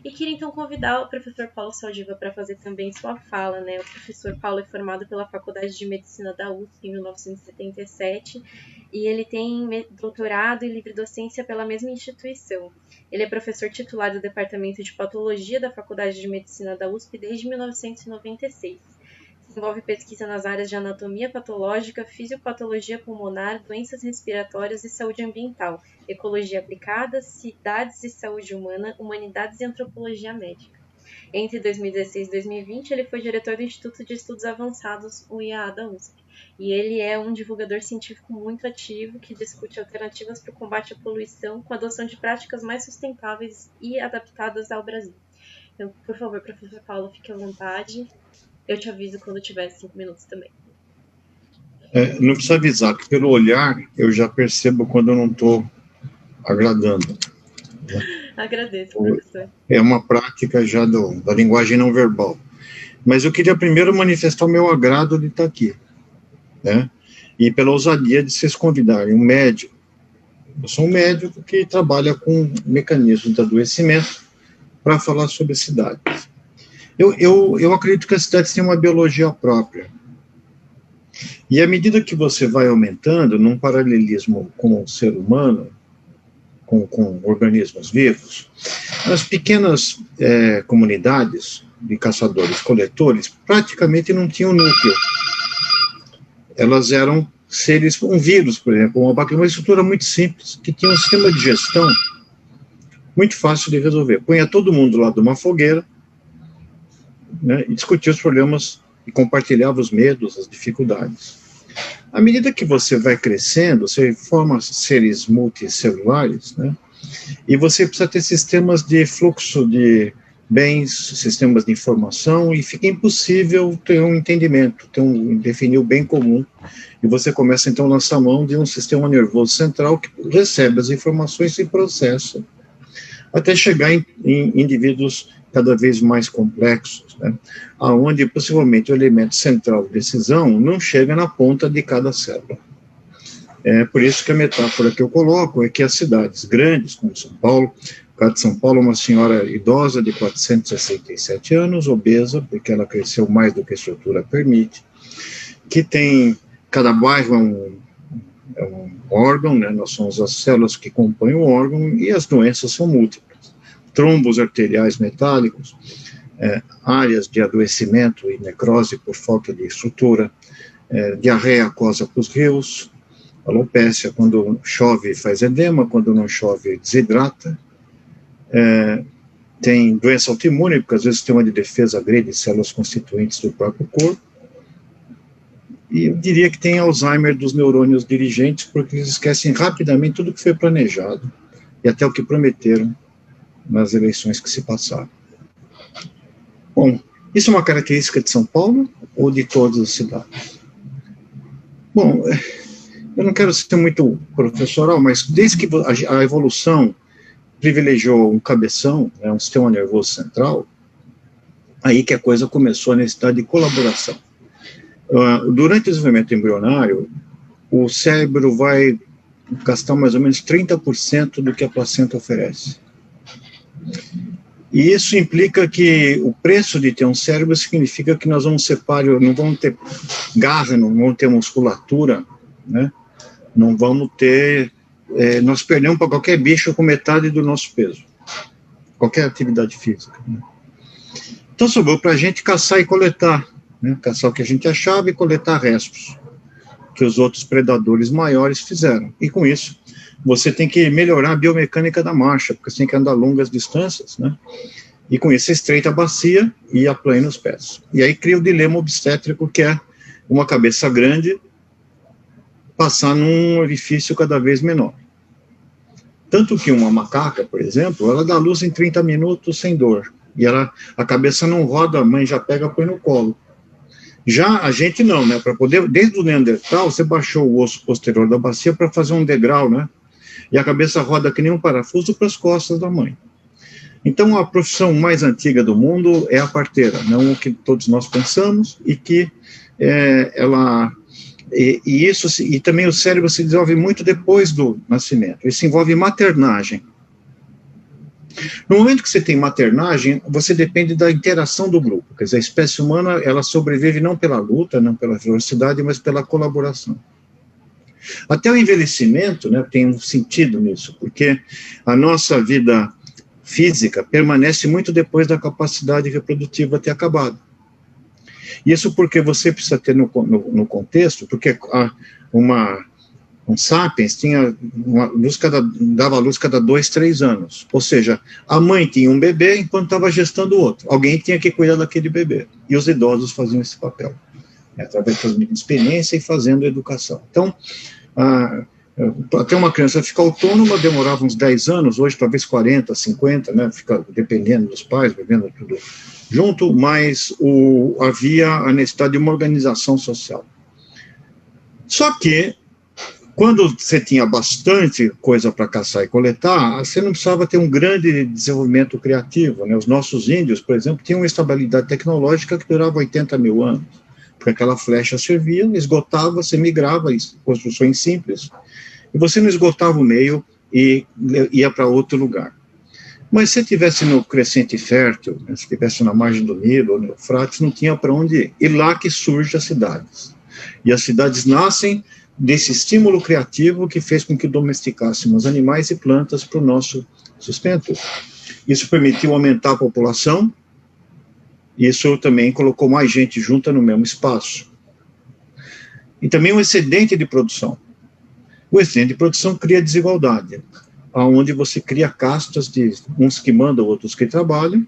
E queria então convidar o professor Paulo Saldiva para fazer também sua fala, né? O professor Paulo é formado pela Faculdade de Medicina da USP em 1977 e ele tem doutorado em livre docência pela mesma instituição. Ele é professor titular do Departamento de Patologia da Faculdade de Medicina da USP desde 1996. Desenvolve pesquisa nas áreas de anatomia patológica, fisiopatologia pulmonar, doenças respiratórias e saúde ambiental, ecologia aplicada, cidades e saúde humana, humanidades e antropologia médica. Entre 2016 e 2020, ele foi diretor do Instituto de Estudos Avançados, o IAA da USP. E ele é um divulgador científico muito ativo que discute alternativas para o combate à poluição com a adoção de práticas mais sustentáveis e adaptadas ao Brasil. Então, por favor, professor Paulo, fique à vontade. Eu te aviso quando tiver 5 minutos também. Não precisa avisar, que pelo olhar eu já percebo quando eu não estou agradando. Agradeço, professor. É uma prática já da linguagem não verbal. Mas eu queria primeiro manifestar o meu agrado de estar aqui, né? E pela ousadia de vocês convidarem um médico. Eu sou um médico que trabalha com mecanismos de adoecimento para falar sobre cidades. Eu acredito que as cidades têm uma biologia própria. E à medida que você vai aumentando, num paralelismo com o ser humano, com organismos vivos, as pequenas comunidades de caçadores-coletores praticamente não tinham núcleo. Elas eram seres, um vírus, por exemplo, uma estrutura muito simples, que tinha um sistema de gestão muito fácil de resolver. Punha todo mundo lá de uma fogueira, né, e discutia os problemas e compartilhava os medos, as dificuldades. À medida que você vai crescendo, você forma seres multicelulares, né, e você precisa ter sistemas de fluxo de bens, sistemas de informação, e fica impossível ter um entendimento, definir o bem comum, e você começa então a lançar mão de um sistema nervoso central que recebe as informações e processa, até chegar em indivíduos cada vez mais complexos, né, onde possivelmente o elemento central de decisão não chega na ponta de cada célula. É por isso que a metáfora que eu coloco é que as cidades grandes, como São Paulo, o caso de São Paulo, uma senhora idosa de 467 anos, obesa, porque ela cresceu mais do que a estrutura permite, que tem, cada bairro é um órgão, né, nós somos as células que compõem o órgão, e as doenças são múltiplas. Trombos arteriais metálicos, áreas de adoecimento e necrose por falta de estrutura, diarreia aquosa para os rios, alopécia, quando chove faz edema, quando não chove desidrata, tem doença autoimune, porque às vezes o sistema de defesa agride células constituintes do próprio corpo, e eu diria que tem Alzheimer dos neurônios dirigentes, porque eles esquecem rapidamente tudo que foi planejado, e até o que prometeram nas eleições que se passaram. Bom, isso é uma característica de São Paulo ou de todas as cidades? Bom, eu não quero ser muito professoral, mas desde que a evolução privilegiou um cabeção, né, um sistema nervoso central, aí que a coisa começou a necessidade de colaboração. Durante o desenvolvimento embrionário, o cérebro vai gastar mais ou menos 30% do que a placenta oferece. E isso implica que o preço de ter um cérebro significa que nós vamos não vamos ter garra, não vamos ter musculatura, né? Não vamos ter... nós perdemos para qualquer bicho com metade do nosso peso. Qualquer atividade física. Né? Então sobrou para a gente caçar e coletar. Né? Caçar o que a gente achava e coletar restos que os outros predadores maiores fizeram. E com isso, você tem que melhorar a biomecânica da marcha, porque você tem que andar longas distâncias, né? E com isso você estreita a bacia e aplana os pés. E aí cria o dilema obstétrico, que é uma cabeça grande passar num orifício cada vez menor. Tanto que uma macaca, por exemplo, ela dá luz em 30 minutos sem dor. E a cabeça não roda, a mãe já pega e põe no colo. Já a gente não, né? Para poder, desde o Neandertal, você baixou o osso posterior da bacia para fazer um degrau, né? E a cabeça roda que nem um parafuso para as costas da mãe. Então, a profissão mais antiga do mundo é a parteira, não o que todos nós pensamos, e que e também o cérebro se desenvolve muito depois do nascimento. Isso envolve maternagem. No momento que você tem maternagem, você depende da interação do grupo. Quer dizer, a espécie humana, ela sobrevive não pela luta, não pela velocidade, mas pela colaboração. Até o envelhecimento, né, tem um sentido nisso, porque a nossa vida física permanece muito depois da capacidade reprodutiva ter acabado. Isso porque você precisa ter no contexto, porque um sapiens tinha dava luz cada 2, 3 anos. Ou seja, a mãe tinha um bebê enquanto estava gestando o outro. Alguém tinha que cuidar daquele bebê. E os idosos faziam esse papel, né, através de transmitindo experiência e fazendo educação. Então, até uma criança ficar autônoma demorava uns 10 anos, hoje talvez 40, 50, né, fica dependendo dos pais, vivendo tudo junto, mas havia a necessidade de uma organização social. Só que, quando você tinha bastante coisa para caçar e coletar, você não precisava ter um grande desenvolvimento criativo, né? Os nossos índios, por exemplo, tinham uma estabilidade tecnológica que durava 80 mil anos, porque aquela flecha servia, esgotava, você migrava, construções simples, e você não esgotava o meio e ia para outro lugar. Mas se estivesse no Crescente Fértil, né, se estivesse na margem do Nilo ou no Eufrates, não tinha para onde ir. E lá que surgem as cidades. E as cidades nascem desse estímulo criativo que fez com que domesticássemos animais e plantas para o nosso sustento. Isso permitiu aumentar a população, isso também colocou mais gente junta no mesmo espaço. E também um excedente de produção. O excedente de produção cria desigualdade, onde você cria castas de uns que mandam, outros que trabalham.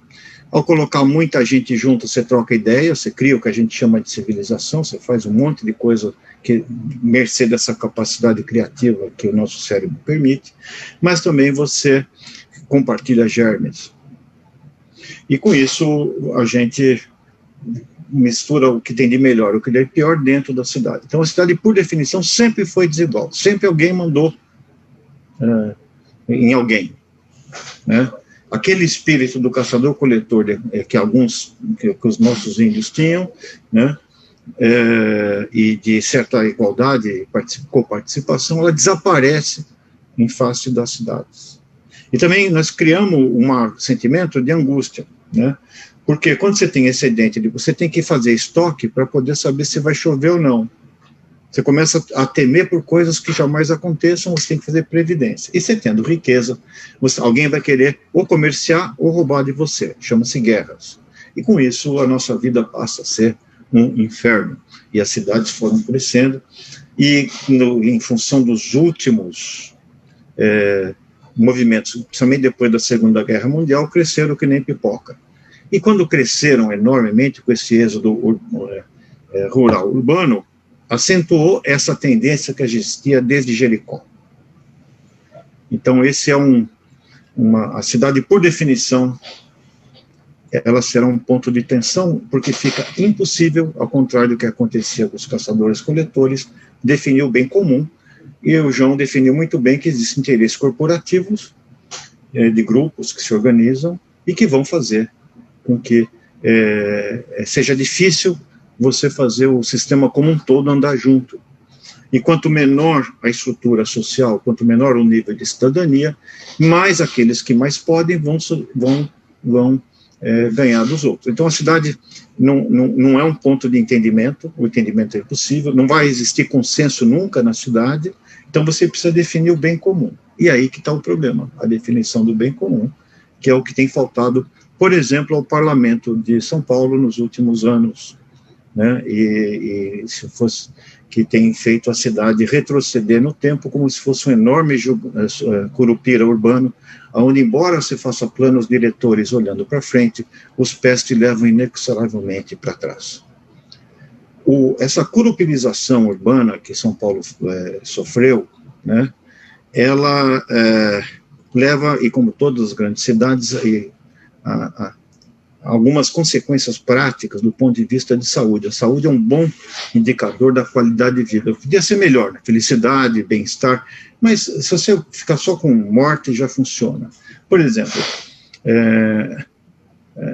Ao colocar muita gente junto, você troca ideia, você cria o que a gente chama de civilização, você faz um monte de coisa que mercê dessa capacidade criativa que o nosso cérebro permite, mas também você compartilha germes. E com isso a gente mistura o que tem de melhor, o que tem de pior dentro da cidade. Então a cidade, por definição, sempre foi desigual, sempre alguém mandou em alguém, né? Aquele espírito do caçador-coletor que os nossos índios tinham, né, e de certa igualdade e coparticipação, ela desaparece em face das cidades. E também nós criamos um sentimento de angústia, né, porque quando você tem excedente, você tem que fazer estoque para poder saber se vai chover ou não. Você começa a temer por coisas que jamais aconteçam, você tem que fazer previdência. E você tendo riqueza, alguém vai querer ou comerciar ou roubar de você. Chama-se guerras. E com isso, a nossa vida passa a ser um inferno. E as cidades foram crescendo. E em função dos últimos movimentos, principalmente depois da Segunda Guerra Mundial, cresceram que nem pipoca. E quando cresceram enormemente com esse êxodo rural-urbano, acentuou essa tendência que existia desde Jericó. Então, esse é a cidade, por definição, ela será um ponto de tensão, porque fica impossível, ao contrário do que acontecia com os caçadores-coletores, definir o bem comum, e o João definiu muito bem que existem interesses corporativos, de grupos que se organizam, e que vão fazer com que seja difícil você fazer o sistema como um todo andar junto. E quanto menor a estrutura social, quanto menor o nível de cidadania, mais aqueles que mais podem vão ganhar dos outros. Então a cidade não é um ponto de entendimento, o entendimento é impossível, não vai existir consenso nunca na cidade, então você precisa definir o bem comum. E aí que está o problema, a definição do bem comum, que é o que tem faltado, por exemplo, ao Parlamento de São Paulo nos últimos anos, né, e se fosse que tem feito a cidade retroceder no tempo como se fosse um enorme curupira urbano, onde, embora se faça planos diretores olhando para frente, os pés te levam inexoravelmente para trás. Essa curupirização urbana que São Paulo sofreu, né, ela leva, e como todas as grandes cidades, algumas consequências práticas do ponto de vista de saúde. A saúde é um bom indicador da qualidade de vida. Podia ser melhor, né? Felicidade, bem-estar, mas se você ficar só com morte, já funciona. Por exemplo,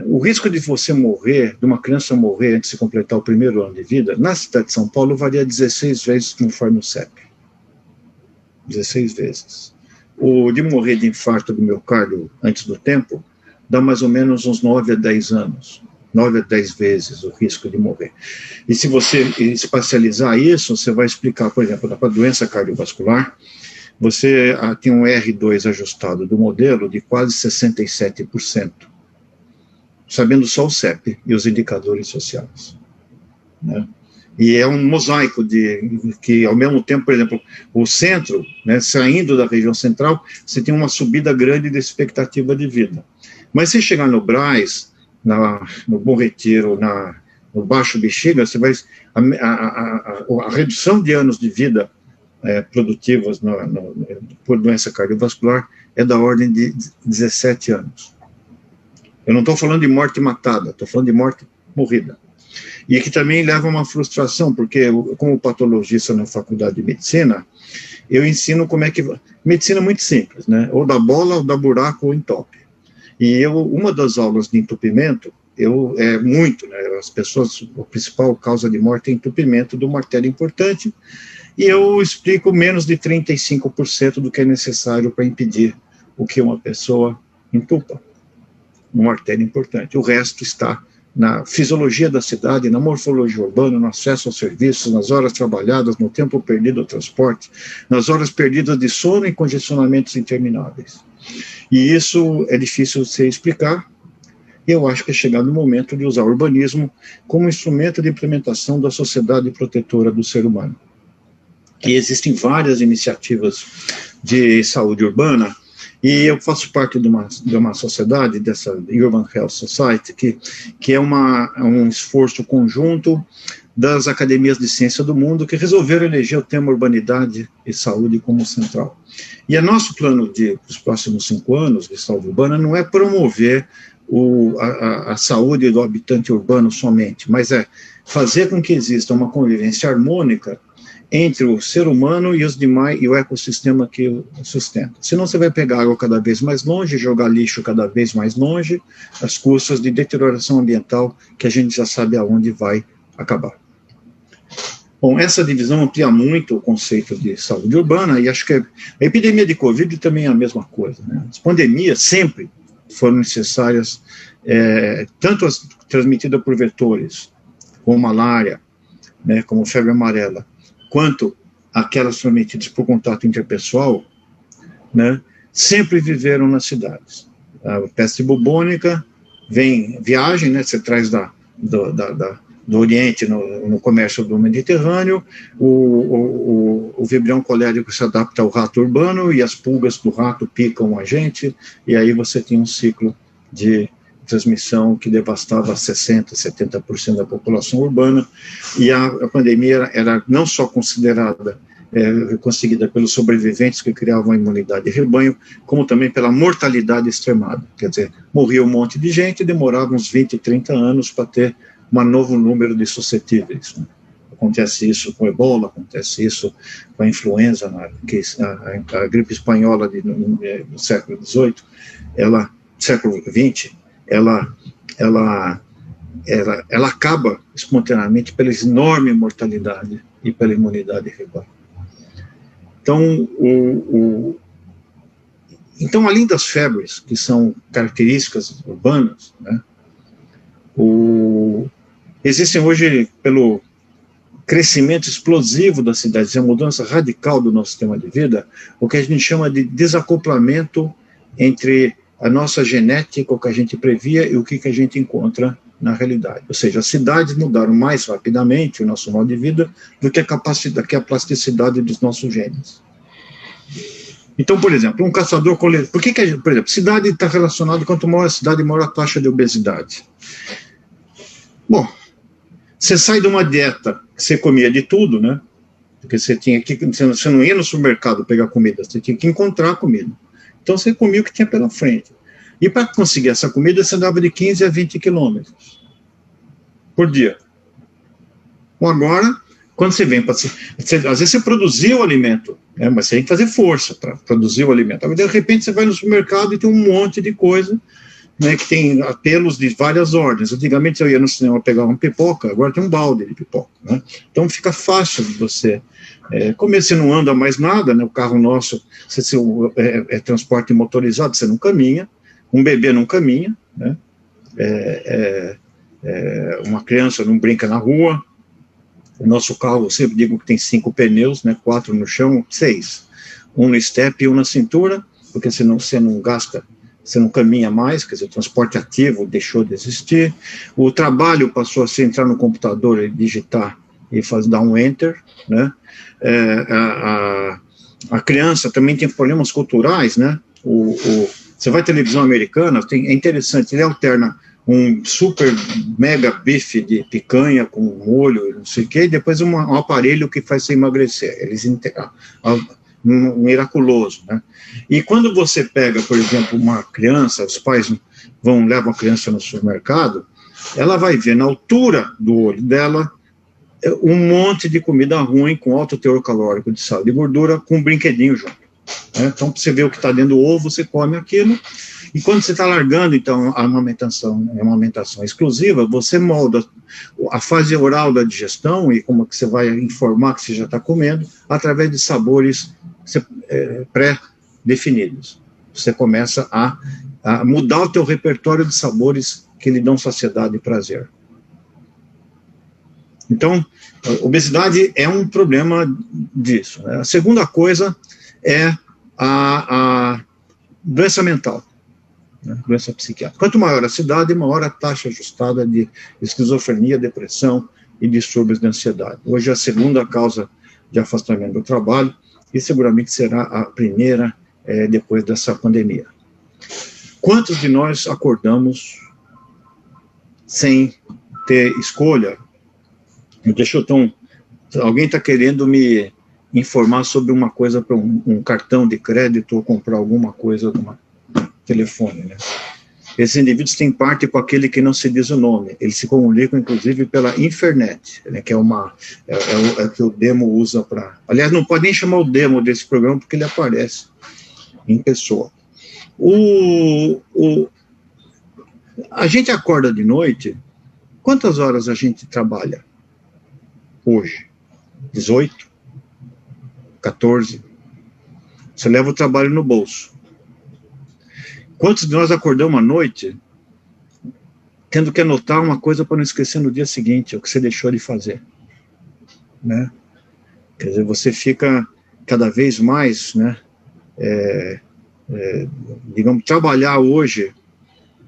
o risco de você morrer, de uma criança morrer antes de completar o primeiro ano de vida, na cidade de São Paulo, varia 16 vezes conforme o CEP. 16 vezes. O de morrer de infarto do miocárdio antes do tempo, dá mais ou menos uns 9 a 10 anos, 9 a 10 vezes o risco de morrer. E se você espacializar isso, você vai explicar, por exemplo, para a doença cardiovascular, você tem um R2 ajustado do modelo de quase 67%, sabendo só o CEP e os indicadores sociais, né? E é um mosaico que, ao mesmo tempo, por exemplo, o centro, né, saindo da região central, você tem uma subida grande de expectativa de vida. Mas se chegar no Brás, no Bom Retiro, no Baixo Bexiga, você vai, a redução de anos de vida produtivos por doença cardiovascular é da ordem de 17 anos. Eu não estou falando de morte matada, estou falando de morte morrida. E que também leva a uma frustração, porque como patologista na faculdade de medicina, eu ensino como é que... Medicina é muito simples, né? Ou dá bola, ou dá buraco, ou entope. E uma das aulas de entupimento, né? As pessoas, a principal causa de morte é entupimento de uma artéria importante, e eu explico menos de 35% do que é necessário para impedir o que uma pessoa entupa, uma artéria importante. O resto está na fisiologia da cidade, na morfologia urbana, no acesso aos serviços, nas horas trabalhadas, no tempo perdido ao transporte, nas horas perdidas de sono e congestionamentos intermináveis. E isso é difícil de se explicar, e eu acho que é chegado o momento de usar o urbanismo como instrumento de implementação da sociedade protetora do ser humano. E existem várias iniciativas de saúde urbana, e eu faço parte de uma sociedade, dessa Urban Health Society, que é um esforço conjunto das academias de ciência do mundo que resolveram eleger o tema urbanidade e saúde como central. E o nosso plano dos próximos 5 anos de saúde urbana não é promover a saúde do habitante urbano somente, mas é fazer com que exista uma convivência harmônica entre o ser humano e os demais, e o ecossistema que o sustenta. Senão você vai pegar água cada vez mais longe, jogar lixo cada vez mais longe, às custas de deterioração ambiental que a gente já sabe aonde vai acabar. Bom, essa divisão amplia muito o conceito de saúde urbana, e acho que a epidemia de Covid também é a mesma coisa, né? As pandemias sempre foram necessárias, tanto as transmitidas por vetores, como malária, né, como febre amarela, quanto aquelas transmitidas por contato interpessoal, né, sempre viveram nas cidades. A peste bubônica viagem, né, você traz do Oriente no comércio do Mediterrâneo, o vibrião colérico se adapta ao rato urbano e as pulgas do rato picam a gente, e aí você tem um ciclo de transmissão que devastava 60%, 70% da população urbana, e a pandemia era não só considerada, conseguida pelos sobreviventes que criavam a imunidade de rebanho, como também pela mortalidade extremada, quer dizer, morria um monte de gente e demorava uns 20, 30 anos para ter um novo número de suscetíveis, né? Acontece isso com o ebola, acontece isso com a influenza, a gripe espanhola do século XVIII, século XX, ela acaba espontaneamente pela enorme mortalidade e pela imunidade rebanho. Então, além das febres, que são características urbanas, né, existem hoje, pelo crescimento explosivo das cidades, a mudança radical do nosso sistema de vida, o que a gente chama de desacoplamento entre a nossa genética, o que a gente previa e o que a gente encontra na realidade. Ou seja, as cidades mudaram mais rapidamente o nosso modo de vida do que a plasticidade dos nossos genes. Então, por exemplo, um caçador-coletor... Por exemplo, cidade está relacionada, quanto maior a cidade, maior a taxa de obesidade. Bom, você sai de uma dieta que você comia de tudo, né? Porque você não ia no supermercado pegar comida, você tinha que encontrar comida. Então você comia o que tinha pela frente. E para conseguir essa comida, você andava de 15 a 20 quilômetros por dia. Bom, agora, quando você vem para... às vezes você produzia o alimento, né, mas você tem que fazer força para produzir o alimento. Agora, de repente, você vai no supermercado e tem um monte de coisa, né, que tem apelos de várias ordens. Antigamente eu ia no cinema pegar uma pipoca, agora tem um balde de pipoca, né? Então fica fácil de você comer. Você não anda mais nada, né? O carro nosso, se é transporte motorizado, você não caminha, um bebê não caminha, né? Uma criança não brinca na rua. O nosso carro, eu sempre digo que tem 5 pneus, né? 4 no chão, 6. Um no step e um na cintura, porque senão você não gasta, você não caminha mais, quer dizer, o transporte ativo deixou de existir. O trabalho passou a ser entrar no computador e digitar e dar um enter, né? A criança também tem problemas culturais, né? Você vai à televisão americana, é interessante, ele alterna um super mega bife de picanha com molho, não sei o quê, e depois um aparelho que faz você emagrecer. Miraculoso, né? E quando você pega, por exemplo, uma criança, os pais levam a criança no supermercado, ela vai ver na altura do olho dela um monte de comida ruim com alto teor calórico de sal e gordura com um brinquedinho junto, né? Então, para você ver o que está dentro do ovo, você come aquilo, e quando você está largando, então, a amamentação exclusiva, você molda a fase oral da digestão e como que você vai informar que você já está comendo, através de sabores pré-definidos. Você começa a mudar o teu repertório de sabores que lhe dão saciedade e prazer. Então, a obesidade é um problema disso, né? A segunda coisa é a doença mental, né? Doença psiquiátrica. Quanto maior a cidade, maior a taxa ajustada de esquizofrenia, depressão e distúrbios de ansiedade. Hoje é a segunda causa de afastamento do trabalho e seguramente será a primeira depois dessa pandemia. Quantos de nós acordamos sem ter escolha? Alguém está querendo me informar sobre uma coisa para um cartão de crédito ou comprar alguma coisa no telefone, né? Esses indivíduos têm parte com aquele que não se diz o nome. Eles se comunicam, inclusive, pela internet, né, que é que o demo usa para... Aliás, não pode nem chamar o demo desse programa, porque ele aparece em pessoa. A gente acorda de noite, quantas horas a gente trabalha hoje? 18? 14? Você leva o trabalho no bolso. Quantos de nós acordamos à noite tendo que anotar uma coisa para não esquecer no dia seguinte, o que você deixou de fazer, né? Quer dizer, você fica cada vez mais, né? Digamos, trabalhar hoje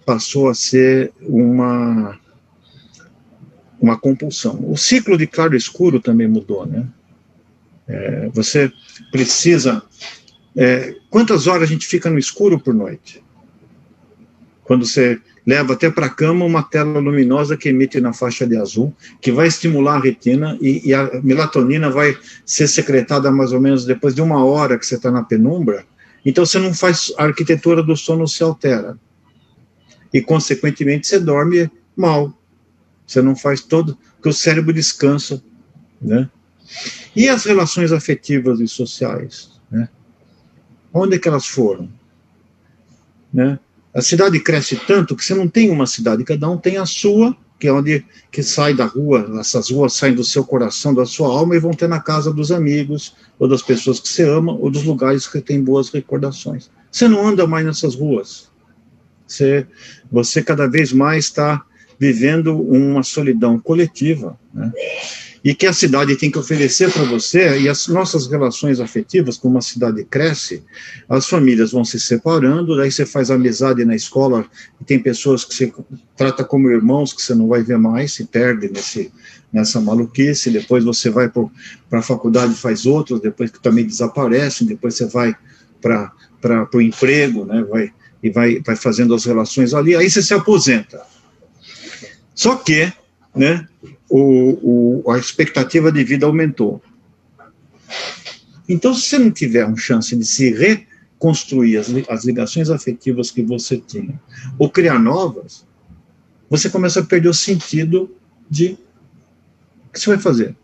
passou a ser uma compulsão. O ciclo de claro e escuro também mudou, né? Você precisa... quantas horas a gente fica no escuro por noite? Quando você leva até para a cama uma tela luminosa que emite na faixa de azul, que vai estimular a retina, e a melatonina vai ser secretada mais ou menos depois de 1 hora que você está na penumbra. Então você não faz... A arquitetura do sono se altera. E, consequentemente, você dorme mal. Você não faz porque o cérebro descansa, né? E as relações afetivas e sociais, né? Onde é que elas foram? Né? A cidade cresce tanto que você não tem uma cidade, cada um tem a sua, que é onde que sai da rua, essas ruas saem do seu coração, da sua alma, e vão ter na casa dos amigos, ou das pessoas que você ama, ou dos lugares que tem boas recordações. Você não anda mais nessas ruas. Você cada vez mais está vivendo uma solidão coletiva, né? E que a cidade tem que oferecer para você, e as nossas relações afetivas, como a cidade cresce, as famílias vão se separando, daí você faz amizade na escola, e tem pessoas que você trata como irmãos, que você não vai ver mais, se perde nessa maluquice, depois você vai para a faculdade, faz outros, depois que também desaparecem, depois você vai para o emprego, né? Vai fazendo as relações ali, aí você se aposenta. Só que, né, a expectativa de vida aumentou. Então, se você não tiver uma chance de se construir as ligações afetivas que você tinha, ou criar novas, você começa a perder o sentido de o que você vai fazer.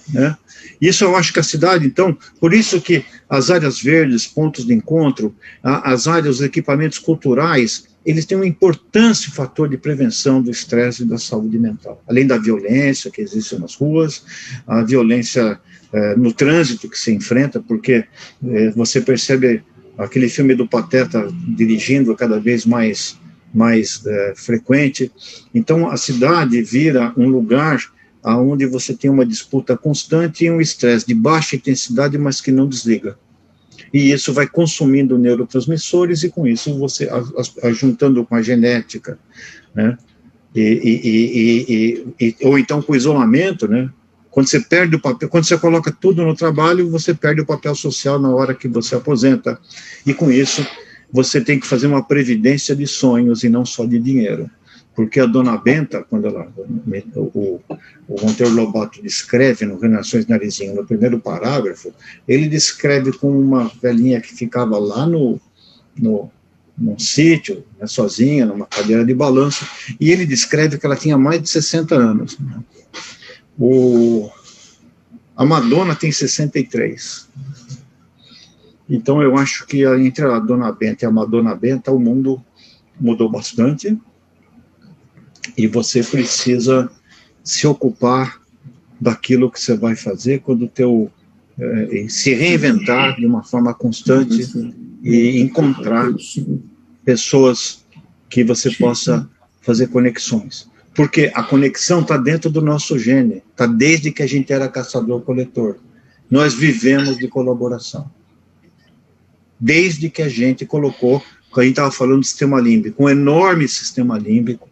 Né? Isso eu acho que a cidade, então, por isso que as áreas verdes, pontos de encontro, as áreas, os equipamentos culturais, eles têm uma importância, fator de prevenção do estresse e da saúde mental. Além da violência que existe nas ruas, a violência no trânsito que se enfrenta, porque você percebe aquele filme do Pateta dirigindo cada vez mais frequente. Então, a cidade vira um lugar onde você tem uma disputa constante e um estresse de baixa intensidade, mas que não desliga. E isso vai consumindo neurotransmissores, e com isso você, juntando com a genética, né, ou então com o isolamento, né, quando você perde o papel, quando você coloca tudo no trabalho, você perde o papel social na hora que você aposenta, e com isso você tem que fazer uma previdência de sonhos e não só de dinheiro. Porque a dona Benta, quando o Monteiro Lobato descreve no Renações Narizinho, no primeiro parágrafo, ele descreve como uma velhinha que ficava lá num sítio, né, sozinha, numa cadeira de balanço, e ele descreve que ela tinha mais de 60 anos. Né? A Madonna tem 63. Então, eu acho que entre a dona Benta e a Madonna Benta, o mundo mudou bastante, e você precisa se ocupar daquilo que você vai fazer quando se reinventar de uma forma constante e encontrar pessoas que você possa fazer conexões. Porque a conexão está dentro do nosso gene, está desde que a gente era caçador-coletor. Nós vivemos de colaboração. Desde que a gente colocou, quando a gente estava falando do sistema límbico, um enorme sistema límbico,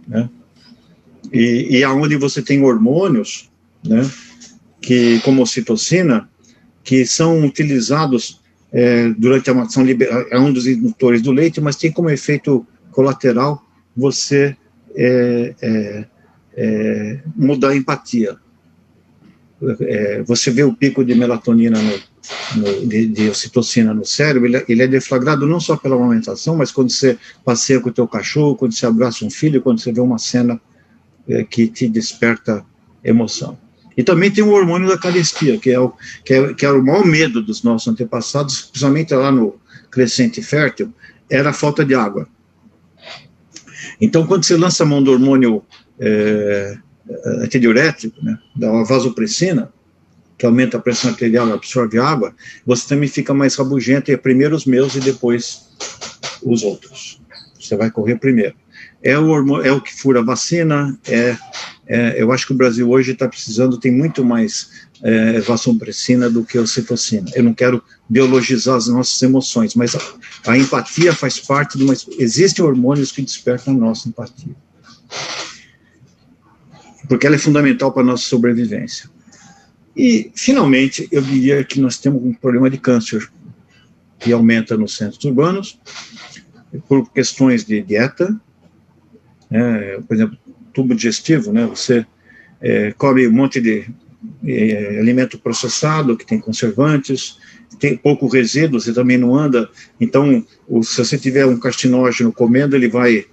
né? E aonde você tem hormônios, né, como ocitocina, que são utilizados durante é um dos indutores do leite, mas tem como efeito colateral você mudar a empatia. Você vê o pico de melatonina de ocitocina no cérebro, ele é deflagrado não só pela amamentação, mas quando você passeia com o teu cachorro, quando você abraça um filho, quando você vê uma cena que te desperta emoção. E também tem o hormônio da carestia, que é o maior medo dos nossos antepassados, principalmente lá no crescente fértil, era a falta de água. Então, quando você lança a mão do hormônio antidiurético, né, da vasopressina, que aumenta a pressão arterial e absorve água, você também fica mais rabugento, e é primeiro os meus e depois os outros. Você vai correr primeiro. É o que fura a vacina, eu acho que o Brasil hoje está precisando, tem muito mais vasopressina do que ocitocina. Eu não quero biologizar as nossas emoções, mas a empatia faz parte de existem hormônios que despertam a nossa empatia. Porque ela é fundamental para a nossa sobrevivência. E, finalmente, eu diria que nós temos um problema de câncer que aumenta nos centros urbanos, por questões de dieta, por exemplo, tubo digestivo, né, você come um monte de alimento processado, que tem conservantes, tem pouco resíduo, você também não anda, então, se você tiver um carcinógeno comendo, ele vai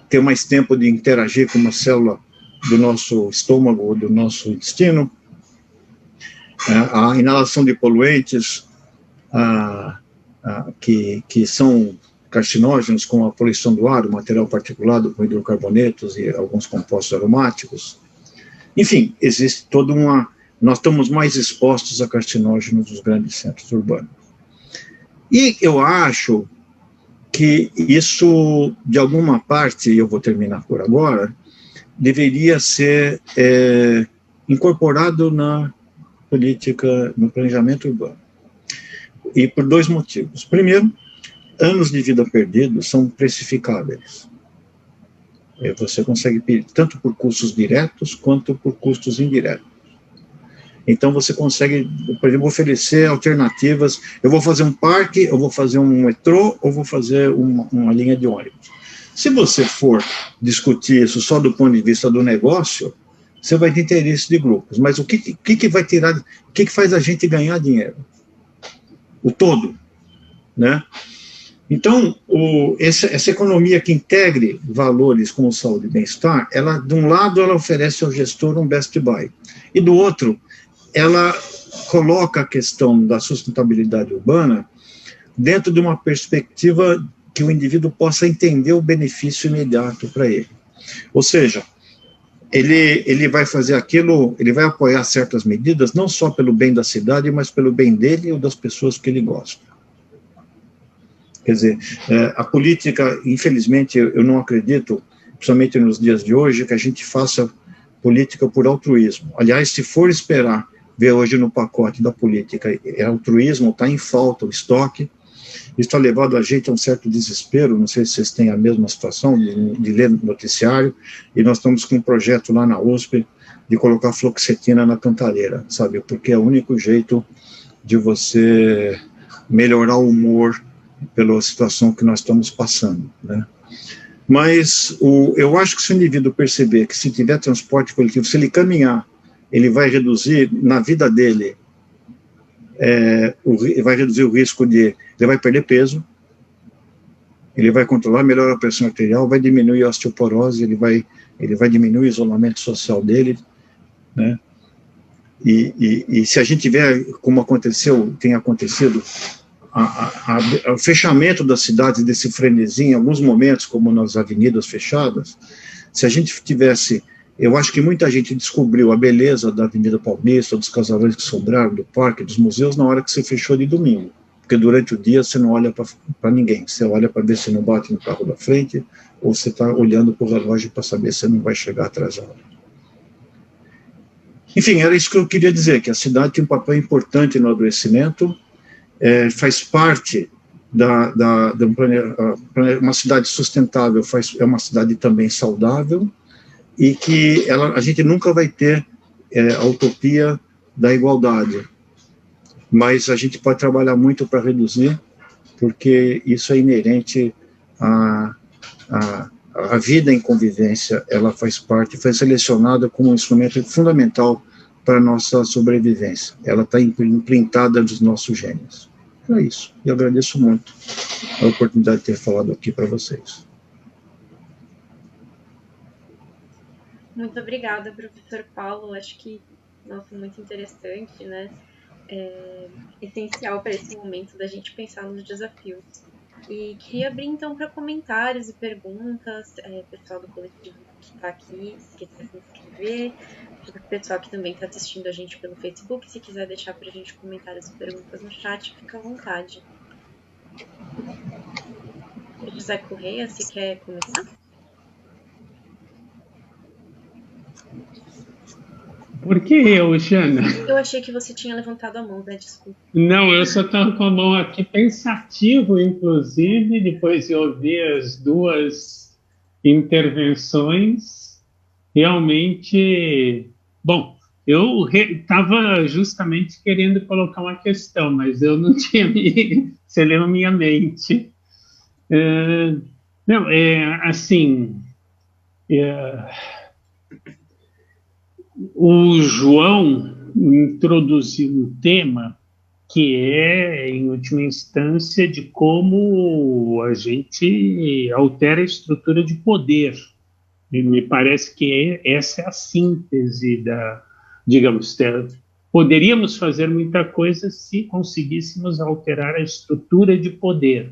ter mais tempo de interagir com uma célula do nosso estômago ou do nosso intestino. A inalação de poluentes que são carcinógenos, como a poluição do ar, o material particulado com hidrocarbonetos e alguns compostos aromáticos. Enfim, existe toda nós estamos mais expostos a carcinógenos dos grandes centros urbanos. E eu acho que isso, de alguma parte, e eu vou terminar por agora, deveria ser incorporado na política, no planejamento urbano. E por dois motivos. Primeiro, anos de vida perdidos são precificáveis. Você consegue pedir tanto por custos diretos quanto por custos indiretos. Então você consegue, por exemplo, oferecer alternativas. Eu vou fazer um parque, eu vou fazer um metrô, ou vou fazer uma linha de ônibus. Se você for discutir isso só do ponto de vista do negócio, você vai ter interesse de grupos. Mas o que vai tirar, o que faz a gente ganhar dinheiro? O todo. né? Então, essa economia que integre valores como saúde e bem-estar, ela, de um lado, ela oferece ao gestor um best buy, e do outro, ela coloca a questão da sustentabilidade urbana dentro de uma perspectiva que o indivíduo possa entender o benefício imediato para ele. Ou seja, ele vai fazer aquilo, ele vai apoiar certas medidas, não só pelo bem da cidade, mas pelo bem dele ou das pessoas que ele gosta. Quer dizer, a política, infelizmente, eu não acredito, principalmente nos dias de hoje, que a gente faça política por altruísmo. Aliás, se for esperar ver hoje no pacote da política, altruísmo está em falta, o estoque, isso está levado a gente a um certo desespero, não sei se vocês têm a mesma situação de ler noticiário, e nós estamos com um projeto lá na USP de colocar fluoxetina na cantareira, sabe, porque é o único jeito de você melhorar o humor pela situação que nós estamos passando, né? Mas eu acho que se o indivíduo perceber que se tiver transporte coletivo, se ele caminhar, ele vai reduzir na vida dele, vai reduzir o risco de, ele vai perder peso, ele vai controlar melhor a pressão arterial, vai diminuir a osteoporose, ele vai diminuir o isolamento social dele, né? E se a gente tiver, como tem acontecido, o fechamento das cidades, desse frenesi, em alguns momentos, como nas avenidas fechadas, se a gente tivesse, eu acho que muita gente descobriu a beleza da Avenida Paulista, dos casarões que sobraram, do parque, dos museus, na hora que você fechou de domingo, porque durante o dia você não olha para ninguém, você olha para ver se não bate no carro da frente, ou você está olhando para o relógio para saber se não vai chegar atrasado. Enfim, era isso que eu queria dizer, que a cidade tem um papel importante no adoecimento, faz parte uma cidade sustentável, é uma cidade também saudável, e que a gente nunca vai ter a utopia da igualdade, mas a gente pode trabalhar muito para reduzir, porque isso é inerente à vida em convivência, ela faz parte, foi selecionada como um instrumento fundamental para a nossa sobrevivência, ela está imprintada nos nossos genes. É isso, e agradeço muito a oportunidade de ter falado aqui para vocês. Muito obrigada, professor Paulo. Acho que, nossa, muito interessante, né? Essencial para esse momento da gente pensar nos desafios. E queria abrir, então, para comentários e perguntas. Pessoal do coletivo que está aqui, se quiser se inscrever. O pessoal que também está assistindo a gente pelo Facebook, se quiser deixar para a gente comentários e perguntas no chat, fica à vontade. José Correia, você quer começar? Por que eu, Jana? Eu achei que você tinha levantado a mão, né? Desculpa. Não, eu só estava com a mão aqui pensativo, inclusive, depois de ouvir as duas intervenções. Realmente, bom, eu estava justamente querendo colocar uma questão, mas eu não tinha você leu a minha mente. Não, assim, o João introduziu um tema que é, em última instância, de como a gente altera a estrutura de poder. E me parece que essa é a síntese digamos, poderíamos fazer muita coisa se conseguíssemos alterar a estrutura de poder.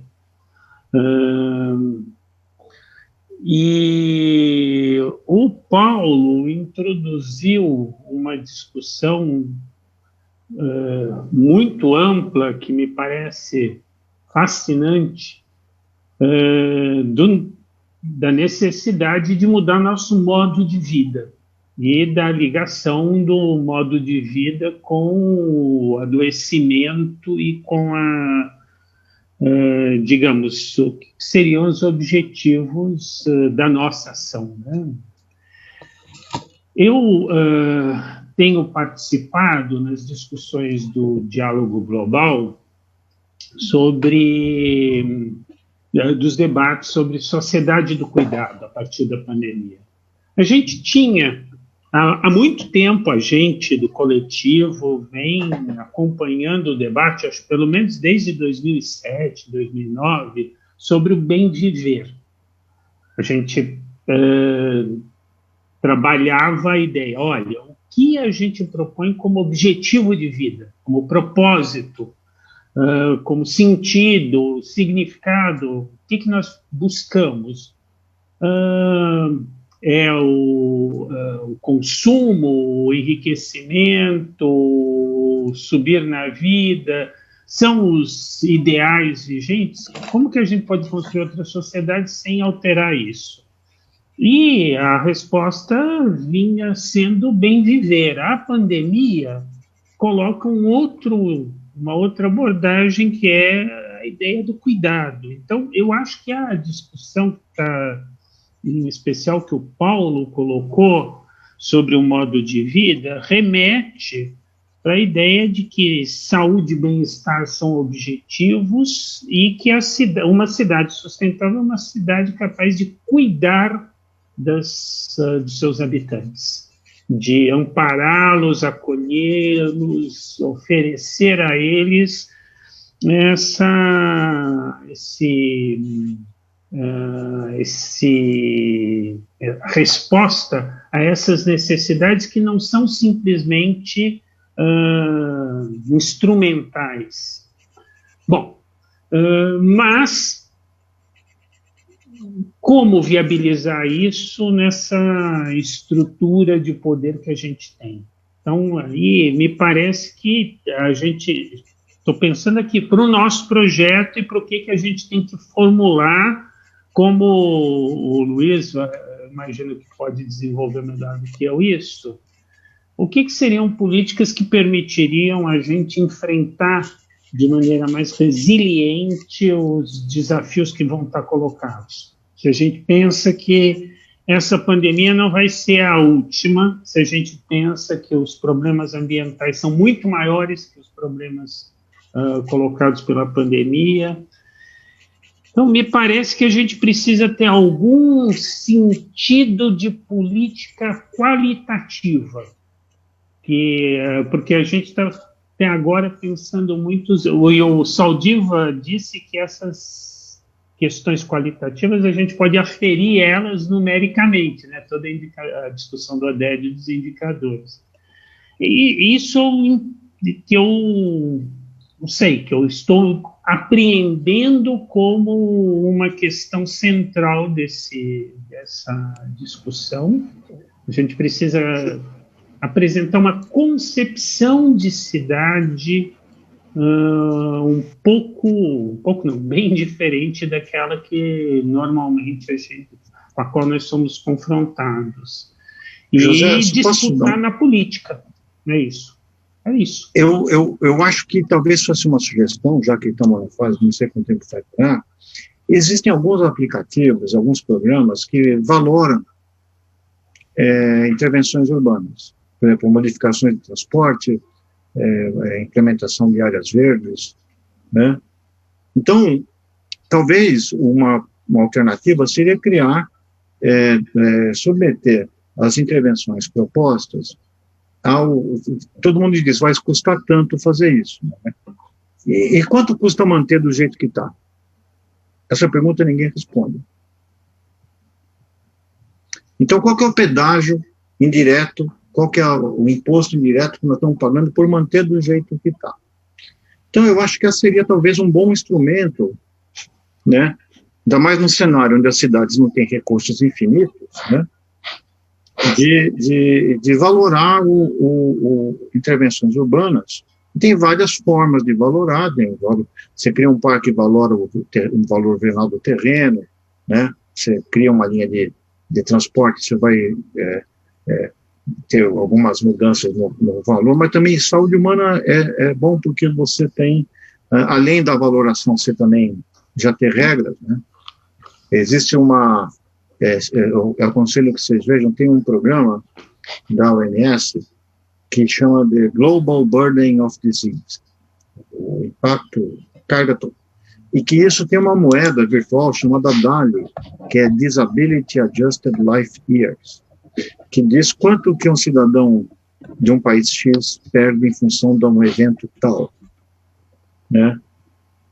E o Paulo introduziu uma discussão muito ampla, que me parece fascinante, da necessidade de mudar nosso modo de vida e da ligação do modo de vida com o adoecimento e com digamos, o que seriam os objetivos da nossa ação, né? Eu tenho participado nas discussões do Diálogo Global dos debates sobre sociedade do cuidado a partir da pandemia. A gente tinha Há muito tempo a gente do coletivo vem acompanhando o debate, acho que pelo menos desde 2007, 2009, sobre o bem viver. A gente trabalhava a ideia, olha, o que a gente propõe como objetivo de vida, como propósito, como sentido, significado, o que nós buscamos? É o consumo, o enriquecimento, o subir na vida, são os ideais vigentes? Como que a gente pode construir outra sociedade sem alterar isso? E a resposta vinha sendo bem viver. A pandemia coloca uma outra abordagem, que é a ideia do cuidado. Então, eu acho que a discussão que está, em especial, que o Paulo colocou sobre o modo de vida, remete para a ideia de que saúde e bem-estar são objetivos e que uma cidade sustentável é uma cidade capaz de cuidar dos seus habitantes, de ampará-los, acolhê-los, oferecer a eles resposta a essas necessidades que não são simplesmente instrumentais. Bom, mas como viabilizar isso nessa estrutura de poder que a gente tem? Então, aí me parece que a gente... Estou pensando aqui para o nosso projeto e para o que a gente tem que formular, como o Luiz, imagino que pode desenvolver melhor do que eu isso. O que seriam políticas que permitiriam a gente enfrentar de maneira mais resiliente os desafios que vão estar colocados? Se a gente pensa que essa pandemia não vai ser a última, se a gente pensa que os problemas ambientais são muito maiores que os problemas colocados pela pandemia. Então, me parece que a gente precisa ter algum sentido de política qualitativa, porque a gente está até agora pensando muito... O Saldiva disse que essas questões qualitativas a gente pode aferir elas numericamente, né? Toda a discussão do ADED dos indicadores. E isso que eu não sei, que eu estou apreendendo como uma questão central dessa discussão. A gente precisa apresentar uma concepção de cidade bem diferente daquela que normalmente com a qual nós somos confrontados. E José, disputar na política, é isso. É isso. Eu acho que talvez fosse uma sugestão, já que estamos na fase, não sei quanto tempo vai durar, existem alguns aplicativos, alguns programas que valoram intervenções urbanas, por exemplo, modificações de transporte, implementação de áreas verdes, né? Então, talvez uma alternativa seria criar, submeter as intervenções propostas todo mundo diz, vai custar tanto fazer isso, né? E quanto custa manter do jeito que está? Essa pergunta ninguém responde. Então, qual que é o pedágio indireto, qual que é o imposto indireto que nós estamos pagando por manter do jeito que está? Então, eu acho que esse seria talvez um bom instrumento, né? Ainda mais num cenário onde as cidades não têm recursos infinitos, né? De valorar intervenções urbanas. Tem várias formas de valorar. Você cria um parque que valora o valor venal do terreno, né? Você cria uma linha de transporte, você vai ter algumas mudanças no valor, mas também saúde humana é bom porque você tem, além da valoração, você também já tem regras, né? Existe eu aconselho que vocês vejam, tem um programa da OMS que chama de Global Burden of Disease, o impacto, carga total, e que isso tem uma moeda virtual chamada DALY, que é Disability Adjusted Life Years. que diz quanto que um cidadão de um país X perde em função de um evento tal, né?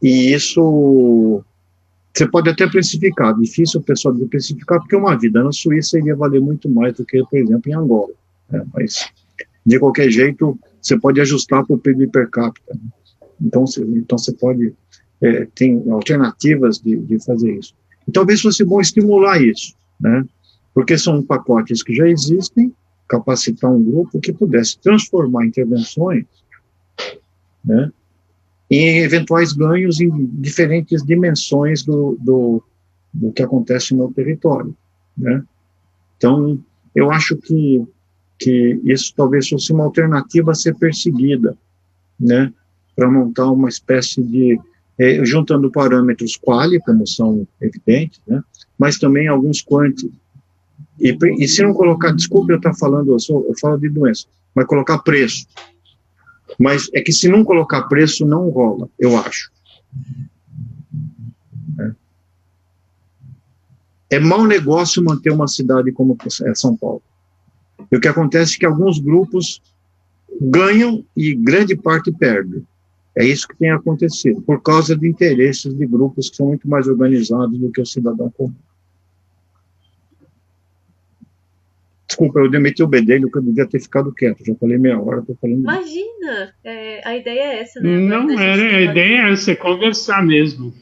E isso você pode até precificar, difícil o pessoal de precificar, porque uma vida na Suíça iria valer muito mais do que, por exemplo, em Angola, né? Mas, de qualquer jeito, você pode ajustar para o PIB per capita, né? Então você pode, tem alternativas de fazer isso. E talvez fosse bom estimular isso, né? Porque são pacotes que já existem, capacitar um grupo que pudesse transformar intervenções, né, em eventuais ganhos em diferentes dimensões do que acontece no território, né? Então, eu acho que isso talvez fosse uma alternativa a ser perseguida, né, para montar uma espécie de, juntando parâmetros quali, como são evidentes, né, mas também alguns quanti. E se não colocar, desculpe eu estar falando, eu falo de doença, mas colocar preço. Mas é que se não colocar preço, não rola, eu acho. É mau negócio manter uma cidade como São Paulo. E o que acontece é que alguns grupos ganham e grande parte perde. É isso que tem acontecido, por causa de interesses de grupos que são muito mais organizados do que o cidadão comum. Desculpa, eu demeti o bedelho, que eu devia ter ficado quieto. Já falei meia hora, estou falando... Imagina! A ideia é essa, né? Não, a ideia é você conversar mesmo.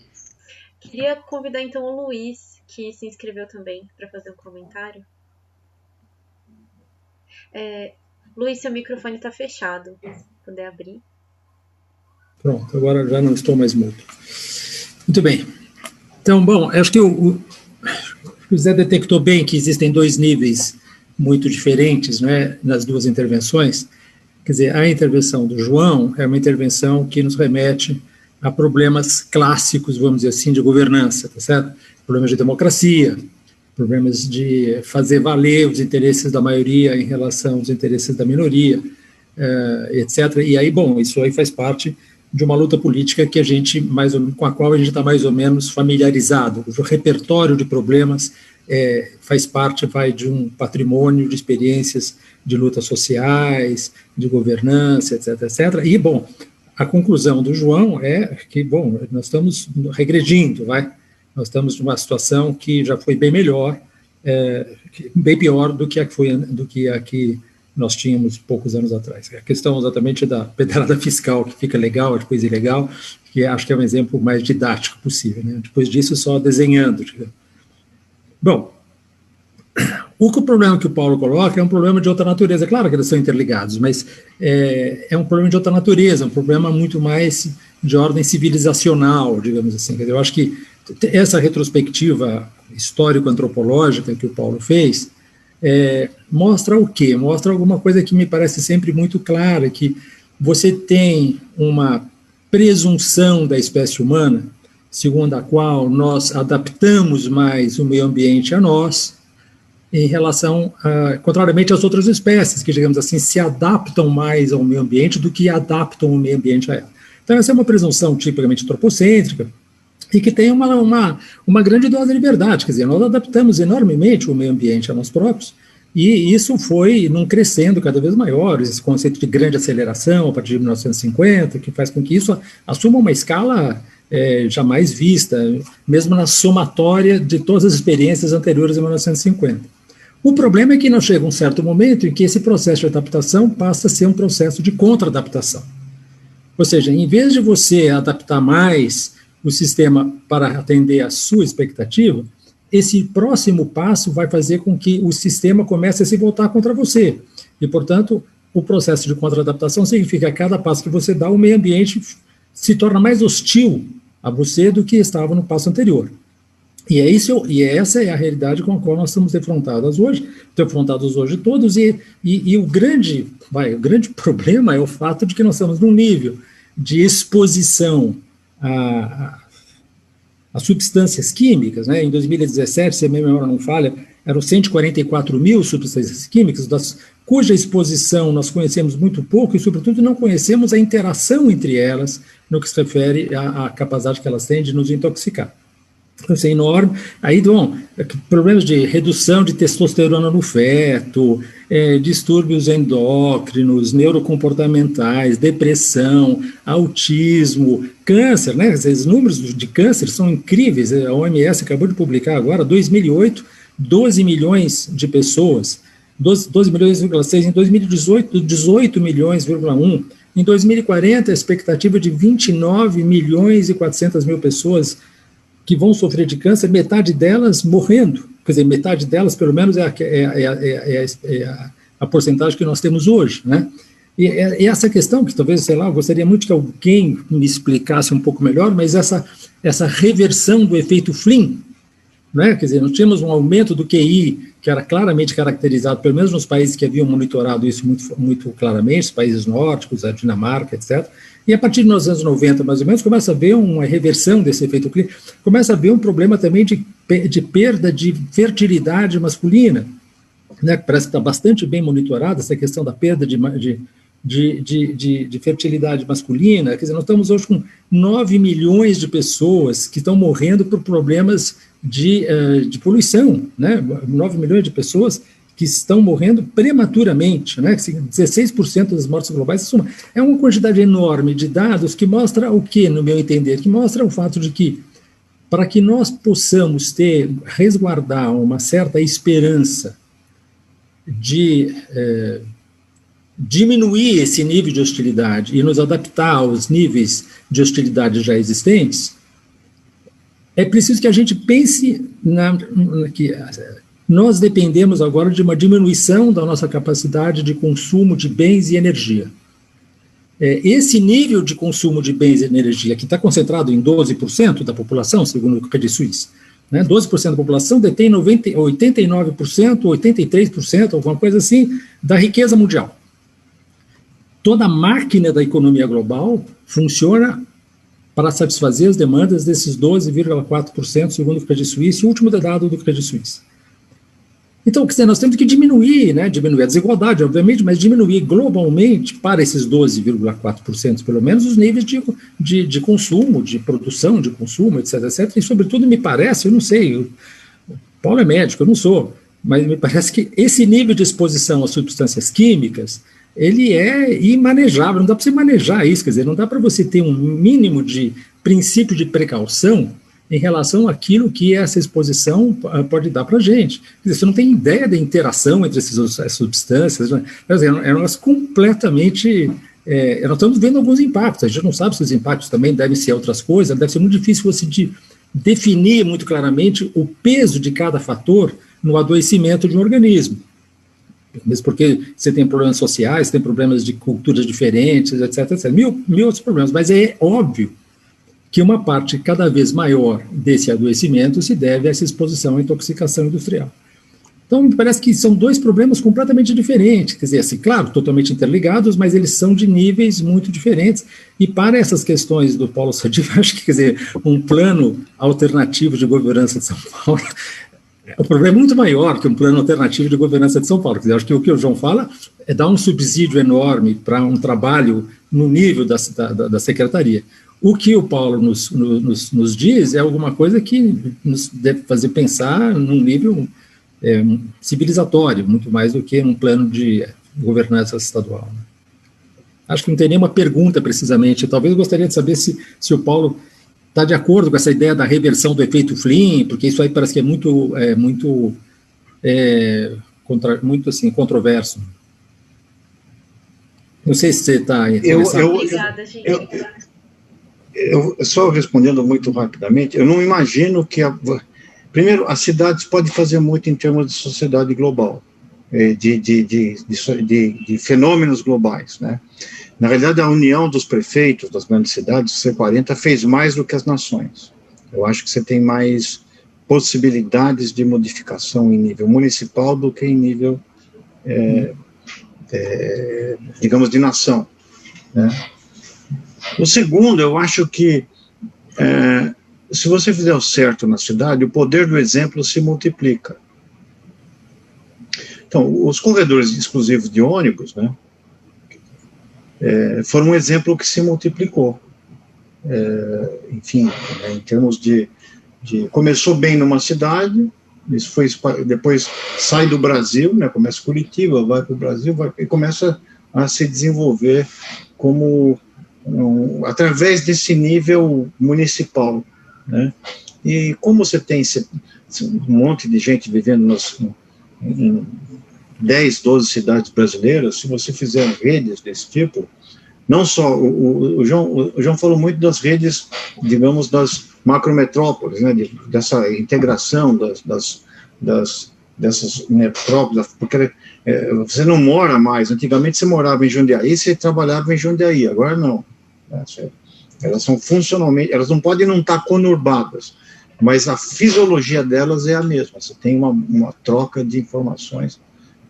Queria convidar, então, o Luiz, que se inscreveu também, para fazer um comentário. Luiz, seu microfone está fechado. Se puder abrir. Pronto, agora já não estou mais mudo. Muito bem. Então, bom, acho que o Zé detectou bem que existem dois níveis muito diferentes, né, nas duas intervenções. Quer dizer, a intervenção do João é uma intervenção que nos remete a problemas clássicos, vamos dizer assim, de governança, tá certo? Problemas de democracia, problemas de fazer valer os interesses da maioria em relação aos interesses da minoria, etc. E aí, bom, isso aí faz parte de uma luta política que a gente com a qual a gente está mais ou menos familiarizado. O repertório de problemas faz parte, vai de um patrimônio de experiências de lutas sociais, de governança, etc., etc. E, bom, a conclusão do João é que, bom, nós estamos regredindo, nós estamos numa situação que já foi bem melhor, bem pior do que a que nós tínhamos poucos anos atrás. A questão exatamente da pedrada fiscal, que fica legal, depois ilegal, que acho que é um exemplo mais didático possível, né? Depois disso, só desenhando. Bom, o problema que o Paulo coloca é um problema de outra natureza. Claro que eles são interligados, mas é um problema de outra natureza, um problema muito mais de ordem civilizacional, digamos assim. Eu acho que essa retrospectiva histórico-antropológica que o Paulo fez mostra o quê? Mostra alguma coisa que me parece sempre muito clara, que você tem uma presunção da espécie humana, segundo a qual nós adaptamos mais o meio ambiente a nós, em relação, contrariamente às outras espécies, que, digamos assim, se adaptam mais ao meio ambiente do que adaptam o meio ambiente a ela. Então, essa é uma presunção tipicamente antropocêntrica, e que tem uma grande dose de verdade, quer dizer, nós adaptamos enormemente o meio ambiente a nós próprios, e isso foi num crescendo cada vez maior, esse conceito de grande aceleração a partir de 1950, que faz com que isso assuma uma escala jamais vista, mesmo na somatória de todas as experiências anteriores a 1950. O problema é que nós chega um certo momento em que esse processo de adaptação passa a ser um processo de contra-adaptação. Ou seja, em vez de você adaptar mais o sistema para atender à sua expectativa, esse próximo passo vai fazer com que o sistema comece a se voltar contra você. E, portanto, o processo de contra-adaptação significa que a cada passo que você dá, o meio ambiente se torna mais hostil a você do que estava no passo anterior. E essa é a realidade com a qual nós estamos defrontados hoje todos, e o grande problema é o fato de que nós estamos num nível de exposição a substâncias químicas, né? Em 2017, se a minha memória não falha, eram 144 mil substâncias químicas, cuja exposição nós conhecemos muito pouco e, sobretudo, não conhecemos a interação entre elas no que se refere à capacidade que elas têm de nos intoxicar. Isso é enorme. Aí, bom, problemas de redução de testosterona no feto, distúrbios endócrinos, neurocomportamentais, depressão, autismo, câncer, né? Os números de câncer são incríveis. A OMS acabou de publicar agora, 2008, 12 milhões de pessoas, 12 milhões,6, em 2018, 18 milhões,1. Em 2040, a expectativa de 29 milhões e 400 mil pessoas que vão sofrer de câncer, metade delas morrendo. Quer dizer, metade delas, pelo menos, é a porcentagem que nós temos hoje, né? E essa questão, que talvez, sei lá, eu gostaria muito que alguém me explicasse um pouco melhor, mas essa reversão do efeito Flynn, né? Quer dizer, nós tínhamos um aumento do QI, que era claramente caracterizado, pelo menos nos países que haviam monitorado isso muito, muito claramente, os países nórdicos, a Dinamarca, etc., e a partir dos anos 90, mais ou menos, começa a haver uma reversão desse efeito clínico, começa a haver um problema também de perda de fertilidade masculina, né? Parece que está bastante bem monitorada essa questão da perda de fertilidade masculina. Quer dizer, nós estamos hoje com 9 milhões de pessoas que estão morrendo por problemas de poluição, né? 9 milhões de pessoas que estão morrendo prematuramente, né? 16% das mortes globais. É uma quantidade enorme de dados que mostra o quê, no meu entender? Que mostra o fato de que, para que nós possamos resguardar uma certa esperança de diminuir esse nível de hostilidade e nos adaptar aos níveis de hostilidade já existentes, é preciso que a gente pense que nós dependemos agora de uma diminuição da nossa capacidade de consumo de bens e energia. Esse nível de consumo de bens e energia, que está concentrado em 12% da população, segundo o Credit Suisse, né, 12% da população detém 89%, 83%, alguma coisa assim, da riqueza mundial. Toda a máquina da economia global funciona para satisfazer as demandas desses 12,4%, segundo o Credit Suisse, o último dado do Credit Suisse. Então, quer dizer, nós temos que diminuir a desigualdade, obviamente, mas diminuir globalmente para esses 12,4%, pelo menos, os níveis de consumo, de produção, de consumo, etc., etc. E, sobretudo, me parece, eu não sei, o Paulo é médico, eu não sou, mas me parece que esse nível de exposição a substâncias químicas, ele é imanejável, não dá para você manejar isso, quer dizer, não dá para você ter um mínimo de princípio de precaução em relação àquilo que essa exposição pode dar para a gente. Quer dizer, você não tem ideia da interação entre essas substâncias, né? Quer dizer, é um negócio completamente... nós estamos vendo alguns impactos, a gente não sabe se os impactos também devem ser outras coisas, deve ser muito difícil você definir muito claramente o peso de cada fator no adoecimento de um organismo. Mesmo porque você tem problemas sociais, tem problemas de culturas diferentes, etc., etc. Mil outros problemas, mas é óbvio que uma parte cada vez maior desse adoecimento se deve a essa exposição à intoxicação industrial. Então, me parece que são dois problemas completamente diferentes, quer dizer, assim, claro, totalmente interligados, mas eles são de níveis muito diferentes, e para essas questões do Paulo Sadiv, acho que, quer dizer, um plano alternativo de governança de São Paulo, o problema é muito maior que um plano alternativo de governança de São Paulo. Quer dizer, acho que o que o João fala é dar um subsídio enorme para um trabalho no nível da secretaria. O que o Paulo nos diz é alguma coisa que nos deve fazer pensar num nível civilizatório, muito mais do que um plano de governança estadual. Acho que não tem nenhuma pergunta precisamente. Talvez eu gostaria de saber se o Paulo está de acordo com essa ideia da reversão do efeito Flynn, porque isso aí parece que é muito assim, controverso. Não sei se você está... Obrigada, gente. Eu só respondendo muito rapidamente, eu não imagino que... Primeiro, as cidades podem fazer muito em termos de sociedade global, de fenômenos globais, né? Na realidade, a união dos prefeitos das grandes cidades, o C40, fez mais do que as nações. Eu acho que você tem mais possibilidades de modificação em nível municipal do que em nível, digamos, de nação, né? O segundo, eu acho que se você fizer o certo na cidade, o poder do exemplo se multiplica. Então, os corredores exclusivos de ônibus, né, foram um exemplo que se multiplicou. Enfim, né, em termos de começou bem numa cidade, isso foi, depois sai do Brasil, né, começa em Curitiba, vai para o Brasil, e começa a se desenvolver como através desse nível municipal, né? E como você tem um monte de gente vivendo em 10, 12 cidades brasileiras, se você fizer redes desse tipo, não só, o João falou muito das redes, digamos, das macrometrópoles, né, dessa integração dessas metrópoles, porque você não mora mais, antigamente você morava em Jundiaí, você trabalhava em Jundiaí, agora não. Elas são funcionalmente, elas não podem não estar conurbadas, mas a fisiologia delas é a mesma, você tem uma troca de informações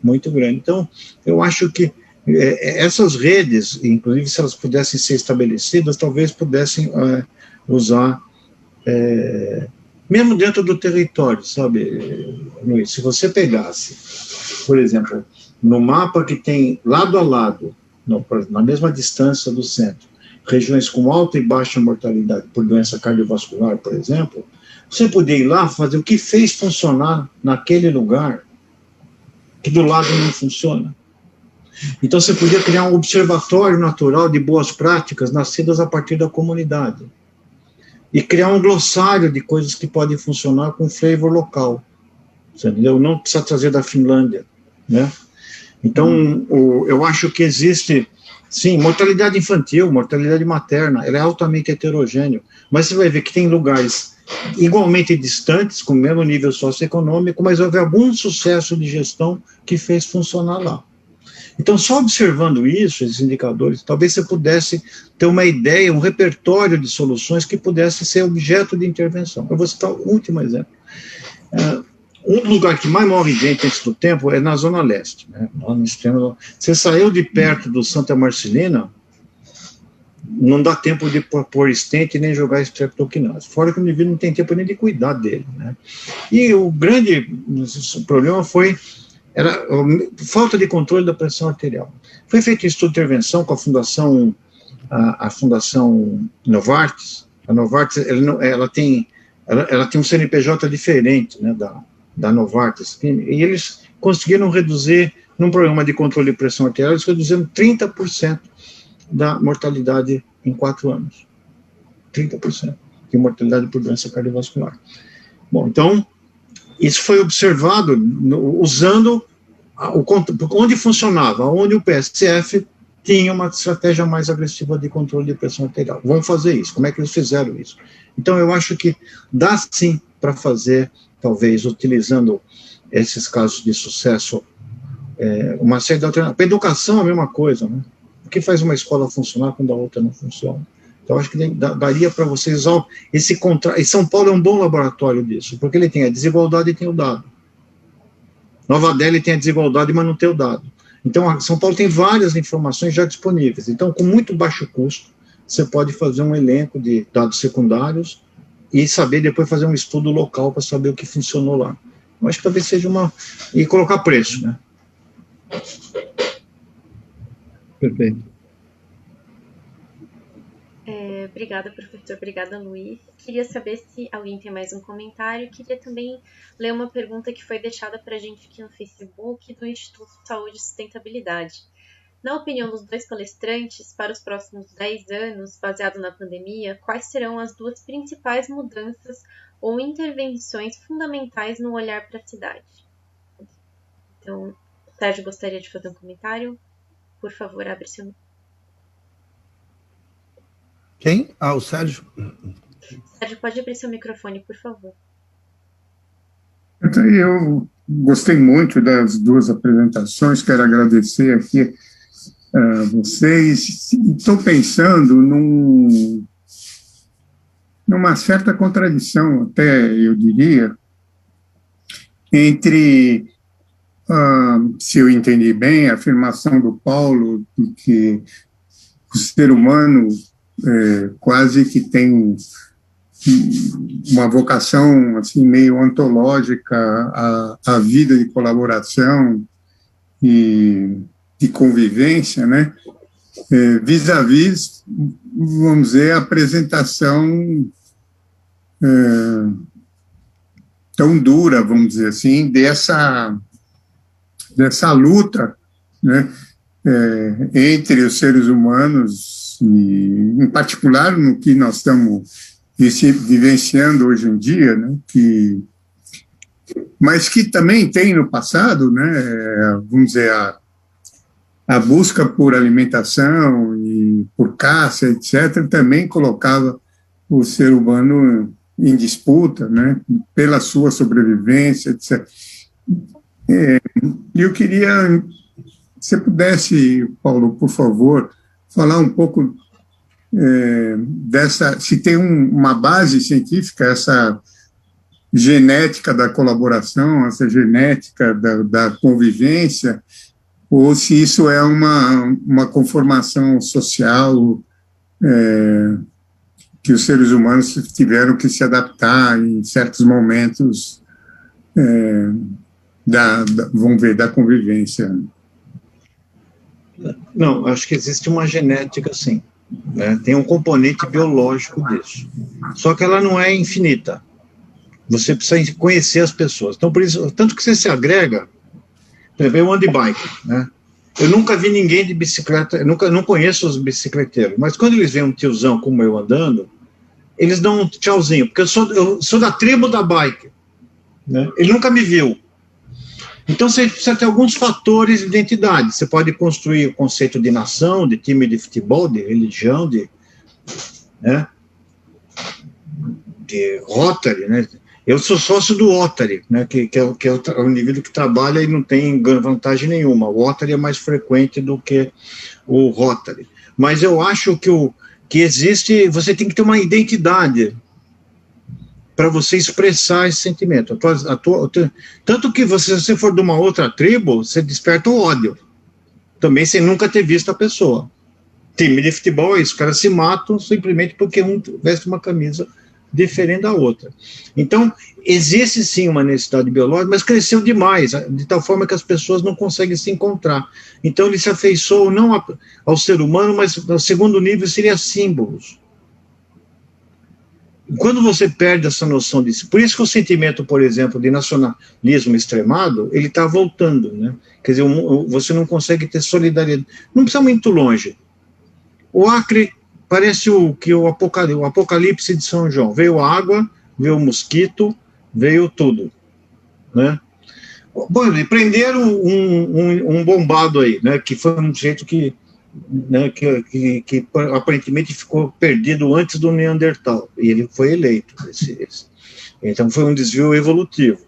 muito grande. Então, eu acho que essas redes, inclusive se elas pudessem ser estabelecidas, talvez pudessem usar, mesmo dentro do território, sabe, Luiz, se você pegasse, por exemplo, no mapa que tem lado a lado, na mesma distância do centro, regiões com alta e baixa mortalidade por doença cardiovascular, por exemplo, você podia ir lá fazer o que fez funcionar naquele lugar, que do lado não funciona. Então você podia criar um observatório natural de boas práticas nascidas a partir da comunidade. E criar um glossário de coisas que podem funcionar com flavor local. Você entendeu? Não precisa trazer da Finlândia, né? Então, eu acho que existe, sim, mortalidade infantil, mortalidade materna, ela é altamente heterogênea, mas você vai ver que tem lugares igualmente distantes, com o mesmo nível socioeconômico, mas houve algum sucesso de gestão que fez funcionar lá. Então, só observando isso, esses indicadores, talvez você pudesse ter uma ideia, um repertório de soluções que pudesse ser objeto de intervenção. Eu vou citar o último exemplo. Um lugar que mais morre gente antes do tempo é na Zona Leste, né? Lá no extremo. Você saiu de perto do Santa Marcelina, não dá tempo de pôr estente nem jogar streptokinase. Fora que o indivíduo não tem tempo nem de cuidar dele, né? E o grande problema era falta de controle da pressão arterial. Foi feito um estudo de intervenção com a Fundação Novartis. A Novartis, ela tem um CNPJ diferente, né, da Novartis, e eles conseguiram reduzir, num programa de controle de pressão arterial, eles reduziram 30% da mortalidade em 4 anos. 30% de mortalidade por doença cardiovascular. Bom, então, isso foi observado usando onde funcionava, onde o PSF tinha uma estratégia mais agressiva de controle de pressão arterial. Vamos fazer isso. Como é que eles fizeram isso? Então, eu acho que dá sim para fazer, talvez, utilizando esses casos de sucesso, uma série de alternativas. Para a educação, a mesma coisa, né? O que faz uma escola funcionar quando a outra não funciona? Então, acho que daria para vocês esse contraste. E São Paulo é um bom laboratório disso, porque ele tem a desigualdade e tem o dado. Nova Delhi tem a desigualdade, mas não tem o dado. Então, São Paulo tem várias informações já disponíveis. Então, com muito baixo custo, você pode fazer um elenco de dados secundários e saber depois fazer um estudo local para saber o que funcionou lá. Eu acho que talvez seja e colocar preço, né? Perfeito. Obrigada, professor. Obrigada, Luiz. Queria saber se alguém tem mais um comentário. Queria também ler uma pergunta que foi deixada para a gente aqui no Facebook do Instituto Saúde e Sustentabilidade. Na opinião dos dois palestrantes, para os próximos 10 anos, baseado na pandemia, quais serão as 2 principais mudanças ou intervenções fundamentais no olhar para a cidade? Então, o Sérgio gostaria de fazer um comentário. Por favor, abre seu... Quem? O Sérgio. Sérgio, pode abrir seu microfone, por favor. Eu gostei muito das 2 apresentações, quero agradecer aqui a vocês. Estou pensando numa certa contradição, até eu diria, entre, se eu entendi bem, a afirmação do Paulo de que o ser humano quase que tem uma vocação assim meio ontológica à vida de colaboração e de convivência, né? Vis-à-vis, vamos dizer, a apresentação tão dura, vamos dizer assim, dessa luta, né, entre os seres humanos, e, em particular, no que nós estamos vivenciando hoje em dia, né, mas que também tem no passado, né, vamos dizer, a busca por alimentação e por caça, etc., também colocava o ser humano em disputa, né, pela sua sobrevivência, etc. E eu queria, se pudesse, Paulo, por favor, falar um pouco se tem uma base científica, essa genética da colaboração, essa genética da convivência, ou se isso é uma conformação social que os seres humanos tiveram que se adaptar em certos momentos vamos ver, da convivência. Não, acho que existe uma genética, sim. Né? Tem um componente biológico disso. Só que ela não é infinita. Você precisa conhecer as pessoas. Então, por isso, tanto que você se agrega, por exemplo, eu ando de bike, né? Eu nunca vi ninguém de bicicleta, eu não conheço os bicicleteiros, mas quando eles veem um tiozão como eu andando, eles dão um tchauzinho, porque eu sou da tribo da bike, né? Ele nunca me viu. Então, você precisa ter alguns fatores de identidade. Você pode construir o conceito de nação, de time de futebol, de religião, de Rotary, né? Eu sou sócio do Rotary, né, que é o indivíduo que trabalha e não tem vantagem nenhuma. O Rotary é mais frequente do que o Rotary. Mas eu acho que existe, você tem que ter uma identidade para você expressar esse sentimento. Tanto que se você for de uma outra tribo, você desperta o ódio. Também sem nunca ter visto a pessoa. Time de futebol é isso, os caras se matam simplesmente porque um veste uma camisa diferente da outra. Então, existe sim uma necessidade biológica, mas cresceu demais, de tal forma que as pessoas não conseguem se encontrar. Então, ele se afeiçoou não ao ser humano, mas no segundo nível seria símbolos. Quando você perde essa noção disso, por isso que o sentimento, por exemplo, de nacionalismo extremado, ele está voltando, né? Quer dizer, você não consegue ter solidariedade. Não precisa muito longe. O Acre parece o Apocalipse de São João. Veio a água, veio o mosquito, veio tudo, né? Bom, prenderam um bombado aí, né? Que foi um jeito que aparentemente ficou perdido antes do Neandertal, e ele foi eleito. Então foi um desvio evolutivo.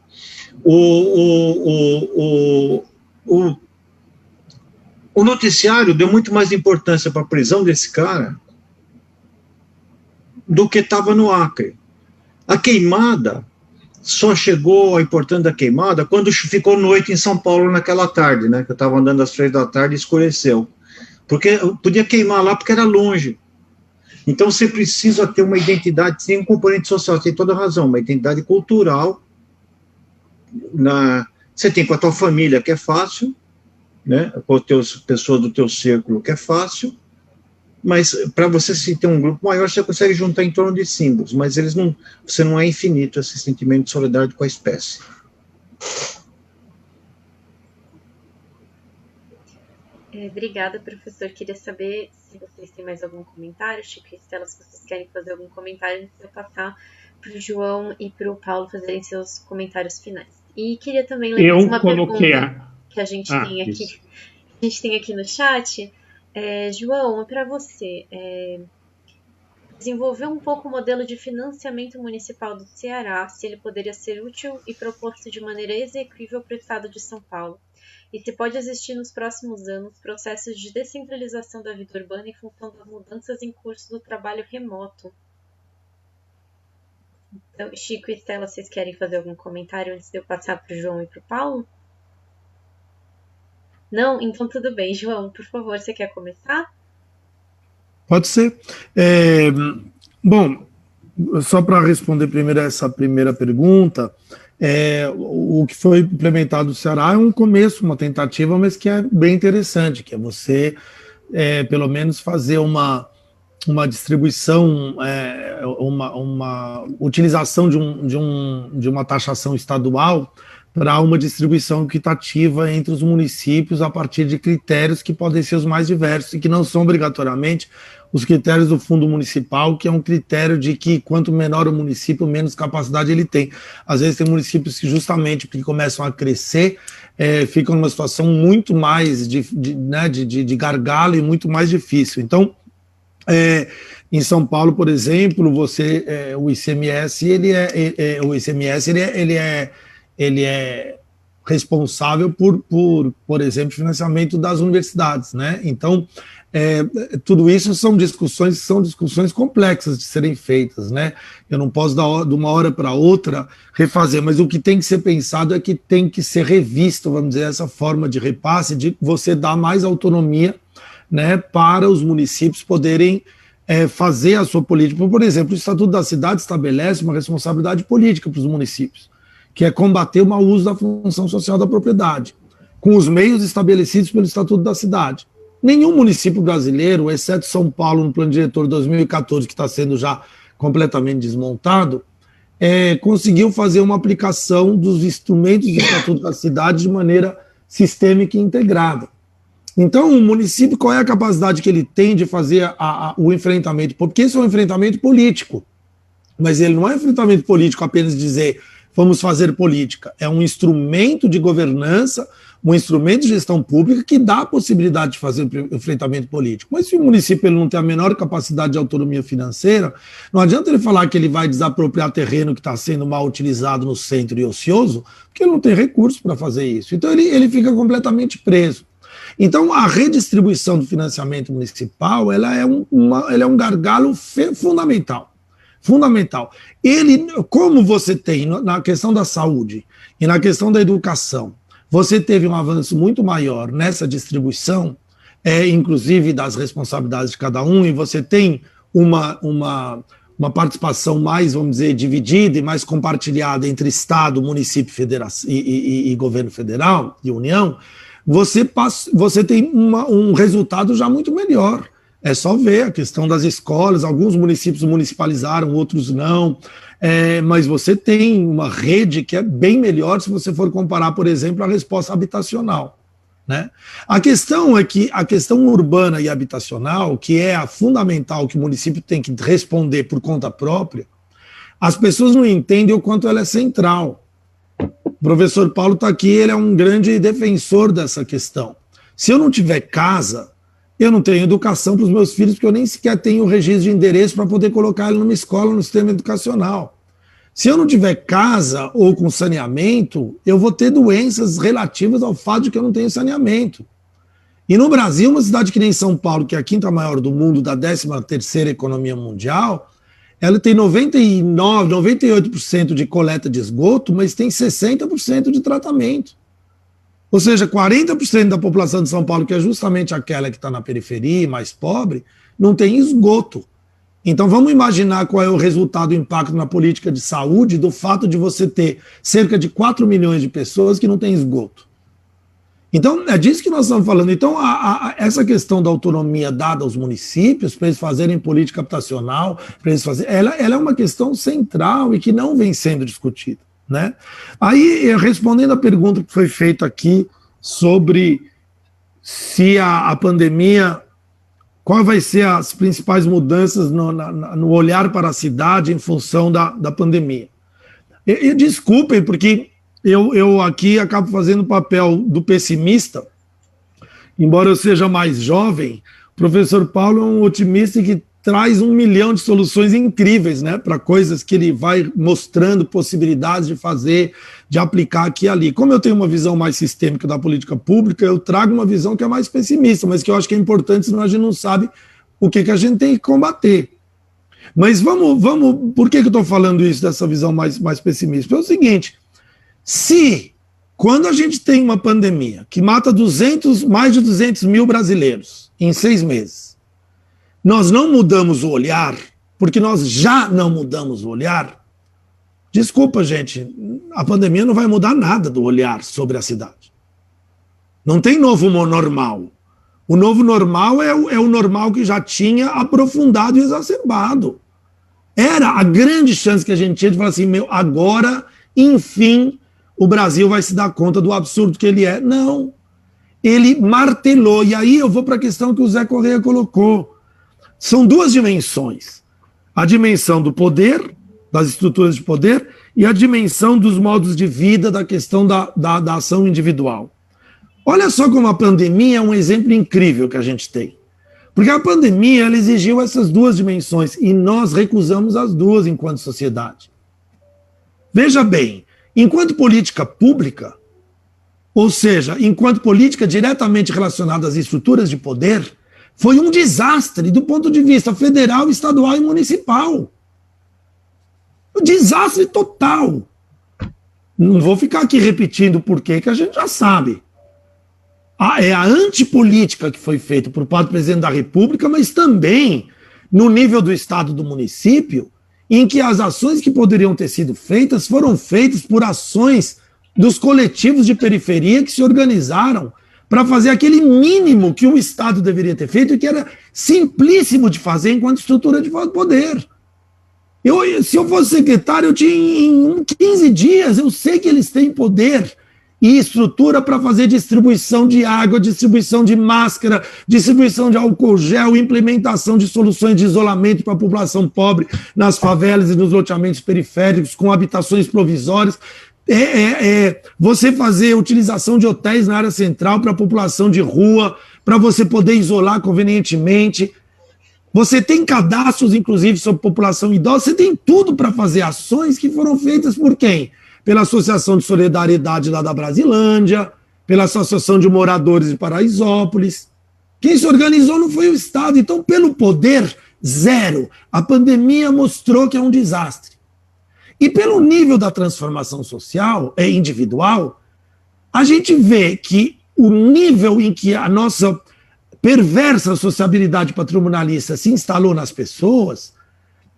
O noticiário deu muito mais importância para a prisão desse cara do que estava no Acre. A queimada só chegou, a importância da queimada, quando ficou noite em São Paulo naquela tarde, né? Que eu estava andando às 3 da tarde e escureceu. Porque podia queimar lá porque era longe. Então você precisa ter uma identidade, tem um componente social, você tem toda a razão, uma identidade cultural. Você tem com a tua família, que é fácil, né? Com as pessoas do teu círculo, que é fácil, mas para você se ter um grupo maior, você consegue juntar em torno de símbolos, mas você não é infinito esse sentimento de solidariedade com a espécie. Obrigada, professor. Queria saber se vocês têm mais algum comentário, Chico e Estela, se vocês querem fazer algum comentário antes de eu passar para o João e para o Paulo fazerem seus comentários finais. E queria também lembrar uma pergunta que a gente tem aqui. Isso. A gente tem aqui no chat. João, para você, desenvolver um pouco o modelo de financiamento municipal do Ceará, se ele poderia ser útil e proposto de maneira execuível para o estado de São Paulo. E se pode existir nos próximos anos processos de descentralização da vida urbana em função das mudanças em curso do trabalho remoto. Então, Chico e Estela, vocês querem fazer algum comentário antes de eu passar para o João e para o Paulo? Não? Então tudo bem. João, por favor, você quer começar? Pode ser. Bom, só para responder primeiro essa primeira pergunta, o que foi implementado no Ceará é um começo, uma tentativa, mas que é bem interessante, que é você, pelo menos, fazer uma uma distribuição, uma utilização de uma taxação estadual para uma distribuição equitativa entre os municípios a partir de critérios que podem ser os mais diversos e que não são obrigatoriamente os critérios do fundo municipal, que é um critério de que quanto menor o município, menos capacidade ele tem. Às vezes tem municípios que justamente porque começam a crescer, ficam numa situação muito mais de gargalo e muito mais difícil. Então, em São Paulo, por exemplo, o ICMS ele é responsável por exemplo, financiamento das universidades, né? Então, tudo isso são discussões complexas de serem feitas, né? Eu não posso de uma hora para outra refazer, mas o que tem que ser pensado é que tem que ser revisto, vamos dizer, essa forma de repasse, de você dar mais autonomia, né, para os municípios poderem fazer a sua política. Por exemplo, o Estatuto da Cidade estabelece uma responsabilidade política para os municípios, que é combater o mau uso da função social da propriedade, com os meios estabelecidos pelo Estatuto da Cidade. Nenhum município brasileiro, exceto São Paulo, no Plano Diretor 2014, que está sendo já completamente desmontado, conseguiu fazer uma aplicação dos instrumentos do Estatuto da Cidade de maneira sistêmica e integrada. Então, o município, qual é a capacidade que ele tem de fazer o enfrentamento? Porque isso é um enfrentamento político, mas ele não é um enfrentamento político apenas dizer vamos fazer política. É um instrumento de governança, um instrumento de gestão pública que dá a possibilidade de fazer enfrentamento político. Mas se o município ele não tem a menor capacidade de autonomia financeira, não adianta ele falar que ele vai desapropriar terreno que está sendo mal utilizado no centro e ocioso, porque ele não tem recursos para fazer isso. Então ele fica completamente preso. Então a redistribuição do financiamento municipal ela é um gargalo fundamental. Fundamental. Como você tem na questão da saúde e na questão da educação, você teve um avanço muito maior nessa distribuição, inclusive das responsabilidades de cada um, e você tem uma participação mais, vamos dizer, dividida e mais compartilhada entre Estado, município e governo federal e União, você tem um resultado já muito melhor. É só ver a questão das escolas, alguns municípios municipalizaram, outros não, mas você tem uma rede que é bem melhor se você for comparar, por exemplo, a resposta habitacional, né? A questão é que a questão urbana e habitacional, que é a fundamental que o município tem que responder por conta própria, as pessoas não entendem o quanto ela é central. O professor Paulo está aqui, ele é um grande defensor dessa questão. Se eu não tiver casa, eu não tenho educação para os meus filhos, porque eu nem sequer tenho o registro de endereço para poder colocar ele numa escola, no sistema educacional. Se eu não tiver casa ou com saneamento, eu vou ter doenças relativas ao fato de que eu não tenho saneamento. E no Brasil, uma cidade que nem São Paulo, que é a quinta maior do mundo, da 13ª economia mundial, ela tem 99%, 98% de coleta de esgoto, mas tem 60% de tratamento. Ou seja, 40% da população de São Paulo, que é justamente aquela que está na periferia, mais pobre, não tem esgoto. Então vamos imaginar qual é o resultado, o impacto na política de saúde do fato de você ter cerca de 4 milhões de pessoas que não têm esgoto. Então é disso que nós estamos falando. Então essa questão da autonomia dada aos municípios para eles fazerem política habitacional, para eles ela é uma questão central e que não vem sendo discutida, né? Aí, respondendo a pergunta que foi feita aqui sobre se a pandemia, qual vai ser as principais mudanças no olhar para a cidade em função da pandemia. E desculpem, porque eu aqui acabo fazendo o papel do pessimista, embora eu seja mais jovem. O professor Paulo é um otimista que traz 1 milhão de soluções incríveis, né, para coisas que ele vai mostrando possibilidades de fazer, de aplicar aqui e ali. Como eu tenho uma visão mais sistêmica da política pública, eu trago uma visão que é mais pessimista, mas que eu acho que é importante, senão a gente não sabe o que a gente tem que combater. Mas vamos, por que eu estou falando isso, dessa visão mais pessimista? É o seguinte, se quando a gente tem uma pandemia que mata mais de 200 mil brasileiros em 6 meses, nós não mudamos o olhar, porque nós já não mudamos o olhar, desculpa, gente, a pandemia não vai mudar nada do olhar sobre a cidade. Não tem novo normal. O novo normal é o normal que já tinha aprofundado e exacerbado. Era a grande chance que a gente tinha de falar assim, agora, enfim, o Brasil vai se dar conta do absurdo que ele é. Não. Ele martelou. E aí eu vou para a questão que o Zé Correia colocou. São duas dimensões. A dimensão do poder, das estruturas de poder, e a dimensão dos modos de vida, da questão da ação individual. Olha só como a pandemia é um exemplo incrível que a gente tem. Porque a pandemia ela exigiu essas duas dimensões e nós recusamos as duas enquanto sociedade. Veja bem, enquanto política pública, ou seja, enquanto política diretamente relacionada às estruturas de poder, foi um desastre do ponto de vista federal, estadual e municipal. Um desastre total. Não vou ficar aqui repetindo o porquê, que a gente já sabe. É a antipolítica que foi feita por parte do presidente da República, mas também no nível do estado do município, em que as ações que poderiam ter sido feitas foram feitas por ações dos coletivos de periferia que se organizaram para fazer aquele mínimo que o Estado deveria ter feito e que era simplíssimo de fazer enquanto estrutura de poder. Se eu fosse secretário, eu tinha em 15 dias, eu sei que eles têm poder e estrutura para fazer distribuição de água, distribuição de máscara, distribuição de álcool gel, implementação de soluções de isolamento para a população pobre nas favelas e nos loteamentos periféricos, com habitações provisórias. Você fazer utilização de hotéis na área central para a população de rua, para você poder isolar convenientemente. Você tem cadastros, inclusive, sobre população idosa, você tem tudo para fazer ações que foram feitas por quem? Pela Associação de Solidariedade lá da Brasilândia, pela Associação de Moradores de Paraisópolis. Quem se organizou não foi o Estado. Então, pelo poder, zero. A pandemia mostrou que é um desastre. E pelo nível da transformação social, individual, a gente vê que o nível em que a nossa perversa sociabilidade patrimonialista se instalou nas pessoas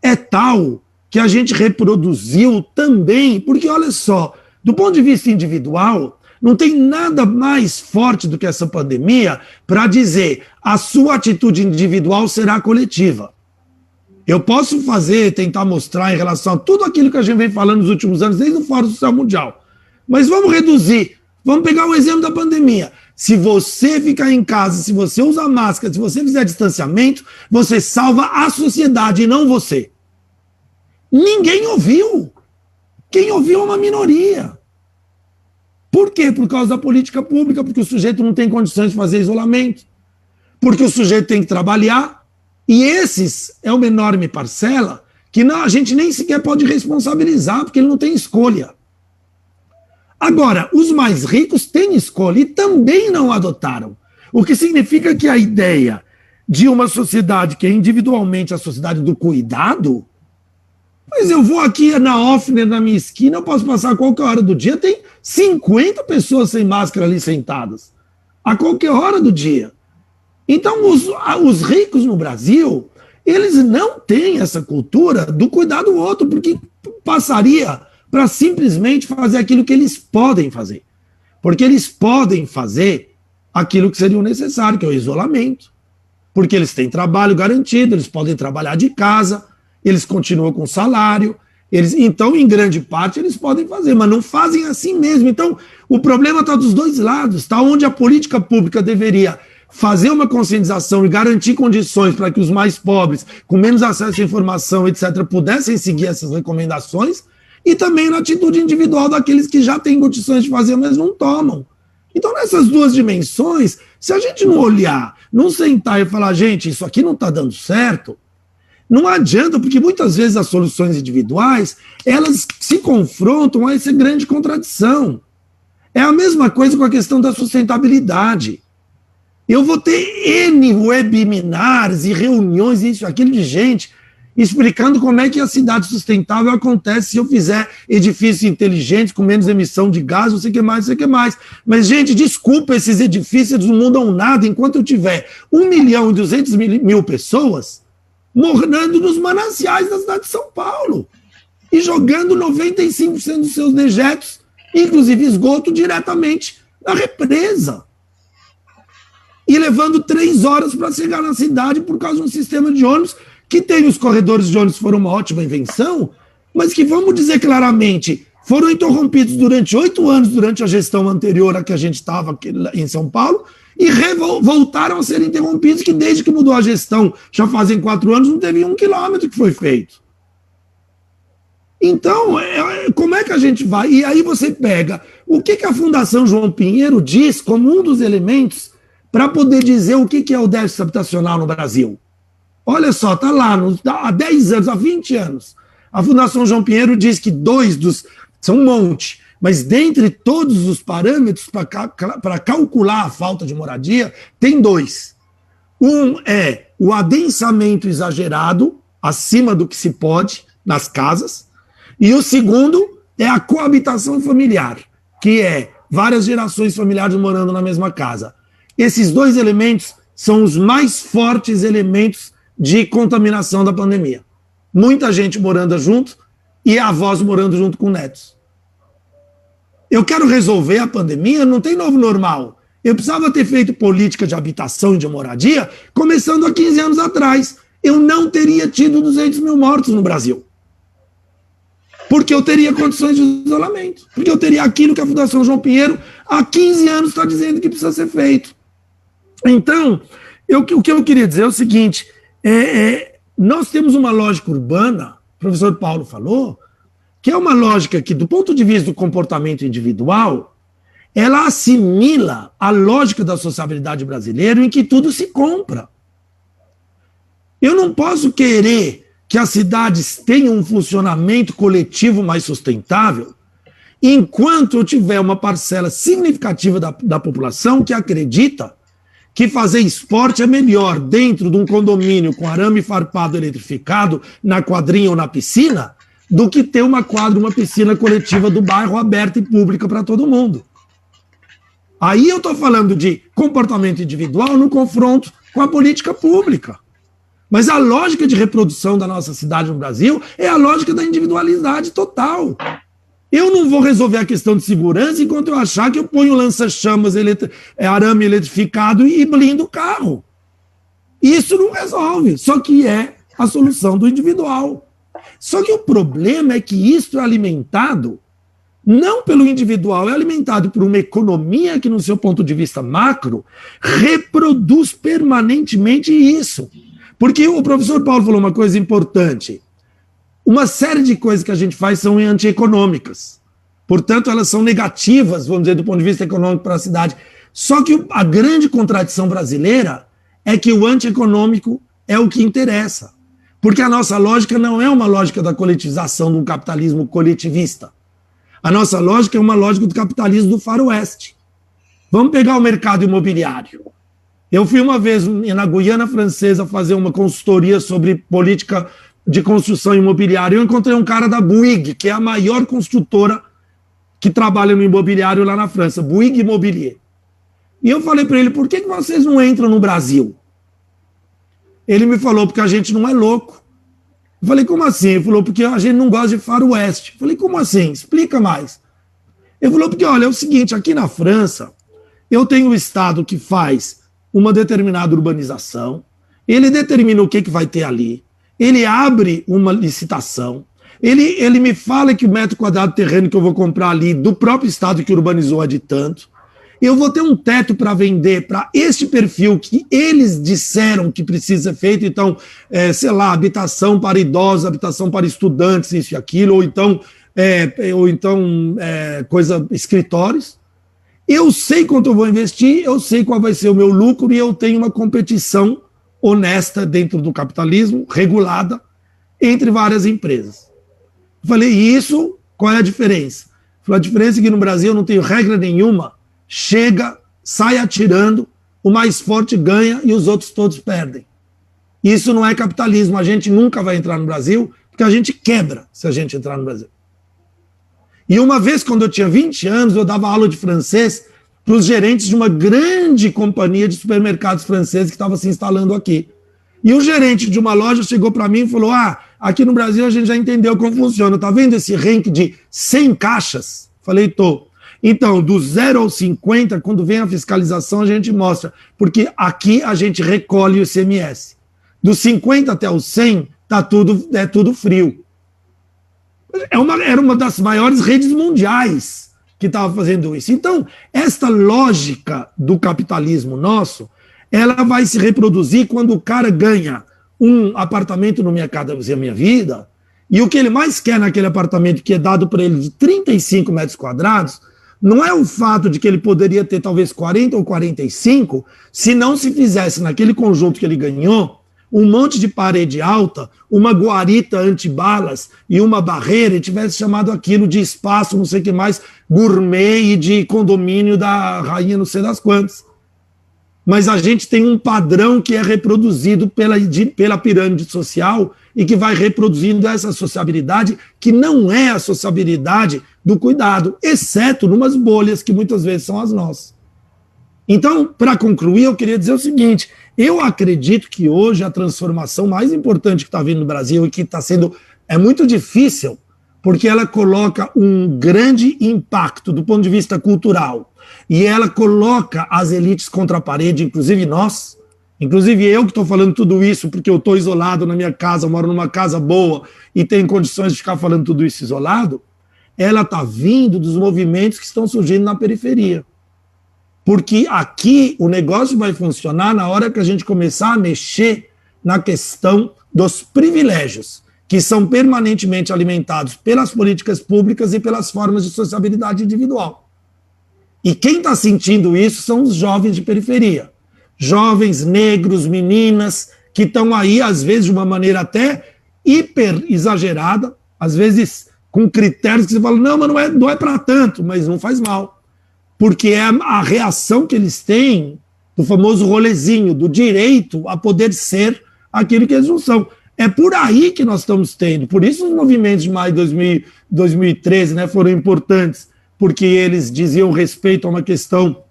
é tal que a gente reproduziu também, porque olha só, do ponto de vista individual, não tem nada mais forte do que essa pandemia para dizer a sua atitude individual será coletiva. Eu posso tentar mostrar em relação a tudo aquilo que a gente vem falando nos últimos anos, desde o Fórum Social Mundial. Mas vamos reduzir, vamos pegar o exemplo da pandemia. Se você ficar em casa, se você usar máscara, se você fizer distanciamento, você salva a sociedade e não você. Ninguém ouviu. Quem ouviu é uma minoria. Por quê? Por causa da política pública, porque o sujeito não tem condições de fazer isolamento, porque o sujeito tem que trabalhar, e esses é uma enorme parcela que a gente nem sequer pode responsabilizar, porque ele não tem escolha. Agora, os mais ricos têm escolha e também não adotaram. O que significa que a ideia de uma sociedade que é individualmente a sociedade do cuidado, mas eu vou aqui na Offner, na minha esquina, eu posso passar a qualquer hora do dia, tem 50 pessoas sem máscara ali sentadas, a qualquer hora do dia. Então, os ricos no Brasil, eles não têm essa cultura do cuidar do outro, porque passaria para simplesmente fazer aquilo que eles podem fazer. Porque eles podem fazer aquilo que seria o necessário, que é o isolamento. Porque eles têm trabalho garantido, eles podem trabalhar de casa, eles continuam com salário, então, em grande parte, eles podem fazer, mas não fazem assim mesmo. Então, o problema está dos dois lados, está onde a política pública deveria fazer uma conscientização e garantir condições para que os mais pobres, com menos acesso à informação, etc., pudessem seguir essas recomendações, e também na atitude individual daqueles que já têm condições de fazer, mas não tomam. Então, nessas duas dimensões, se a gente não olhar, não sentar e falar, gente, isso aqui não está dando certo, não adianta, porque muitas vezes as soluções individuais, elas se confrontam a essa grande contradição. É a mesma coisa com a questão da sustentabilidade. Eu vou ter N webinars e reuniões, isso, aquilo de gente, explicando como é que a cidade sustentável acontece se eu fizer edifícios inteligentes, com menos emissão de gás, não sei o que mais, não sei o que mais. Mas, gente, desculpa, esses edifícios não mudam nada enquanto eu tiver 1.200.000 pessoas morando nos mananciais da cidade de São Paulo e jogando 95% dos seus dejetos, inclusive esgoto, diretamente na represa. e levando 3 horas para chegar na cidade por causa de um sistema de ônibus que tem os corredores de ônibus, foram uma ótima invenção, mas que, vamos dizer claramente, foram interrompidos durante 8 anos, durante a gestão anterior a que a gente estava em São Paulo, e voltaram a ser interrompidos, que desde que mudou a gestão, já fazem 4 anos, não teve 1 quilômetro que foi feito. Então, como é que a gente vai? E aí você pega o que a Fundação João Pinheiro diz como um dos elementos para poder dizer o que é o déficit habitacional no Brasil. Olha só, está lá, há 10 anos, há 20 anos. A Fundação João Pinheiro diz que 2 dos... São um monte, mas dentre todos os parâmetros para calcular a falta de moradia, tem 2. Um é o adensamento exagerado, acima do que se pode, nas casas, e o segundo é a coabitação familiar, que é várias gerações familiares morando na mesma casa. Esses 2 elementos são os mais fortes elementos de contaminação da pandemia. Muita gente morando junto e avós morando junto com netos. Eu quero resolver a pandemia, não tem novo normal. Eu precisava ter feito política de habitação e de moradia começando há 15 anos atrás. Eu não teria tido 200 mil mortos no Brasil. Porque eu teria condições de isolamento. Porque eu teria aquilo que a Fundação João Pinheiro há 15 anos está dizendo que precisa ser feito. Então, o que eu queria dizer é o seguinte, nós temos uma lógica urbana, o professor Paulo falou, que é uma lógica que, do ponto de vista do comportamento individual, ela assimila a lógica da sociabilidade brasileira em que tudo se compra. Eu não posso querer que as cidades tenham um funcionamento coletivo mais sustentável enquanto eu tiver uma parcela significativa da população que acredita que fazer esporte é melhor dentro de um condomínio com arame farpado eletrificado, na quadrinha ou na piscina, do que ter uma quadra, uma piscina coletiva do bairro aberta e pública para todo mundo. Aí eu estou falando de comportamento individual no confronto com a política pública. Mas a lógica de reprodução da nossa cidade no Brasil é a lógica da individualidade total. Eu não vou resolver a questão de segurança enquanto eu achar que eu ponho lança-chamas, arame eletrificado e blindo o carro. Isso não resolve, só que é a solução do individual. Só que o problema é que isso é alimentado não pelo individual, é alimentado por uma economia que, no seu ponto de vista macro, reproduz permanentemente isso. Porque o professor Paulo falou uma coisa importante. Uma série de coisas que a gente faz são antieconômicas. Portanto, elas são negativas, vamos dizer, do ponto de vista econômico para a cidade. Só que a grande contradição brasileira é que o antieconômico é o que interessa. Porque a nossa lógica não é uma lógica da coletivização, de um capitalismo coletivista. A nossa lógica é uma lógica do capitalismo do faroeste. Vamos pegar o mercado imobiliário. Eu fui uma vez na Guiana Francesa fazer uma consultoria sobre política de construção imobiliária. Eu encontrei um cara da Bouygues, que é a maior construtora que trabalha no imobiliário lá na França, Bouygues Immobilier. E eu falei para ele, por que vocês não entram no Brasil? Ele me falou, porque a gente não é louco. Eu falei, como assim? Ele falou, porque a gente não gosta de faroeste. Eu falei, como assim? Explica mais. Ele falou, porque olha, é o seguinte, aqui na França, eu tenho um estado que faz uma determinada urbanização, ele determina o que vai ter ali, ele abre uma licitação, ele me fala que o metro quadrado de terreno que eu vou comprar ali, do próprio estado que urbanizou é de tanto, eu vou ter um teto para vender para este perfil que eles disseram que precisa ser feito, então, sei lá, habitação para idosos, habitação para estudantes, isso e aquilo, ou então escritórios. Eu sei quanto eu vou investir, eu sei qual vai ser o meu lucro e eu tenho uma competição honesta dentro do capitalismo, regulada, entre várias empresas. Eu falei, isso, qual é a diferença? Eu falei, a diferença é que no Brasil eu não tenho regra nenhuma, chega, sai atirando, o mais forte ganha e os outros todos perdem. Isso não é capitalismo, a gente nunca vai entrar no Brasil, porque a gente quebra se a gente entrar no Brasil. E uma vez, quando eu tinha 20 anos, eu dava aula de francês para os gerentes de uma grande companhia de supermercados franceses que estava se instalando aqui. E o gerente de uma loja chegou para mim e falou, aqui no Brasil a gente já entendeu como funciona, tá vendo esse ranking de 100 caixas? Falei, tô. Então, do 0 ao 50, quando vem a fiscalização, a gente mostra, porque aqui a gente recolhe o ICMS. Do 50 até o 100, é tudo frio. Era uma das maiores redes mundiais que estava fazendo isso. Então, esta lógica do capitalismo nosso, ela vai se reproduzir quando o cara ganha um apartamento no Minha Casa Minha Vida, e o que ele mais quer naquele apartamento que é dado para ele de 35 metros quadrados, não é o fato de que ele poderia ter talvez 40 ou 45, se não se fizesse naquele conjunto que ele ganhou, um monte de parede alta, uma guarita antibalas e uma barreira, e tivesse chamado aquilo de espaço, não sei o que mais, gourmet e de condomínio da rainha não sei das quantas. Mas a gente tem um padrão que é reproduzido pela pirâmide social e que vai reproduzindo essa sociabilidade, que não é a sociabilidade do cuidado, exceto numas bolhas que muitas vezes são as nossas. Então, para concluir, eu queria dizer o seguinte: eu acredito que hoje a transformação mais importante que está vindo no Brasil e que está sendo, é muito difícil, porque ela coloca um grande impacto do ponto de vista cultural, e ela coloca as elites contra a parede, inclusive nós, inclusive eu que estou falando tudo isso porque eu estou isolado na minha casa, moro numa casa boa e tenho condições de ficar falando tudo isso isolado, ela está vindo dos movimentos que estão surgindo na periferia. Porque aqui o negócio vai funcionar na hora que a gente começar a mexer na questão dos privilégios, que são permanentemente alimentados pelas políticas públicas e pelas formas de sociabilidade individual. E quem está sentindo isso são os jovens de periferia. Jovens, negros, meninas, que estão aí, às vezes, de uma maneira até hiper exagerada, às vezes com critérios que você fala, não, mas não é para tanto, mas não faz mal. Porque é a reação que eles têm do famoso rolezinho, do direito a poder ser aquilo que eles não são. É por aí que nós estamos tendo. Por isso os movimentos de maio de 2013 foram importantes, porque eles diziam respeito a uma questão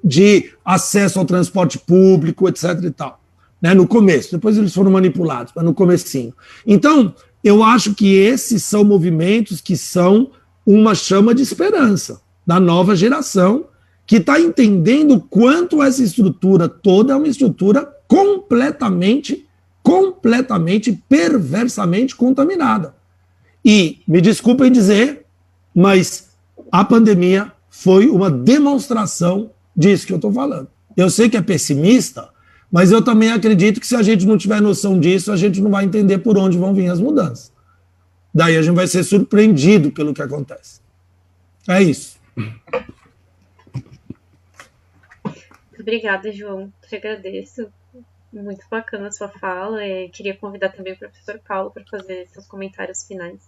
de acesso ao transporte público, etc. e tal. No começo, depois eles foram manipulados, mas no comecinho. Então, eu acho que esses são movimentos que são uma chama de esperança da nova geração, que está entendendo o quanto essa estrutura toda é uma estrutura completamente, perversamente contaminada. E, me desculpem dizer, mas a pandemia foi uma demonstração disso que eu estou falando. Eu sei que é pessimista, mas eu também acredito que se a gente não tiver noção disso, a gente não vai entender por onde vão vir as mudanças. Daí a gente vai ser surpreendido pelo que acontece. É isso. Obrigada, João. Te agradeço. Muito bacana a sua fala. Queria convidar também o professor Paulo para fazer seus comentários finais.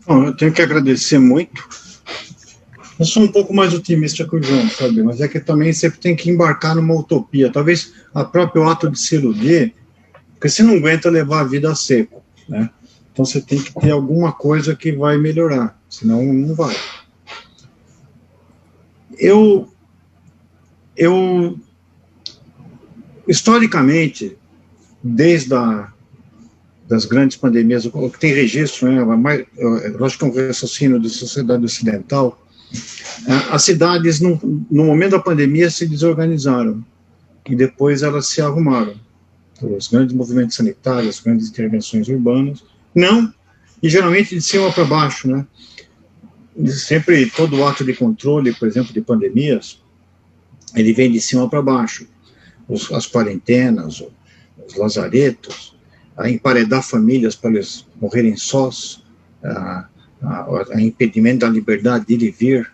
Bom, eu tenho que agradecer muito. Eu sou um pouco mais otimista que o João, sabe? Mas é que também sempre tem que embarcar numa utopia. Talvez o próprio ato de se iludir, porque você não aguenta levar a vida a seco, né? Então você tem que ter alguma coisa que vai melhorar, senão não vai. Eu historicamente, desde das grandes pandemias, o que tem registro, eu acho que é um raciocínio da sociedade ocidental, as cidades, no momento da pandemia, se desorganizaram, e depois elas se arrumaram. Os grandes movimentos sanitários, as grandes intervenções urbanas, e geralmente de cima para baixo, né? Sempre, todo ato de controle, por exemplo, de pandemias, ele vem de cima para baixo. As quarentenas, os lazaretos, a emparedar famílias para eles morrerem sós, a impedimento da liberdade de ir e vir,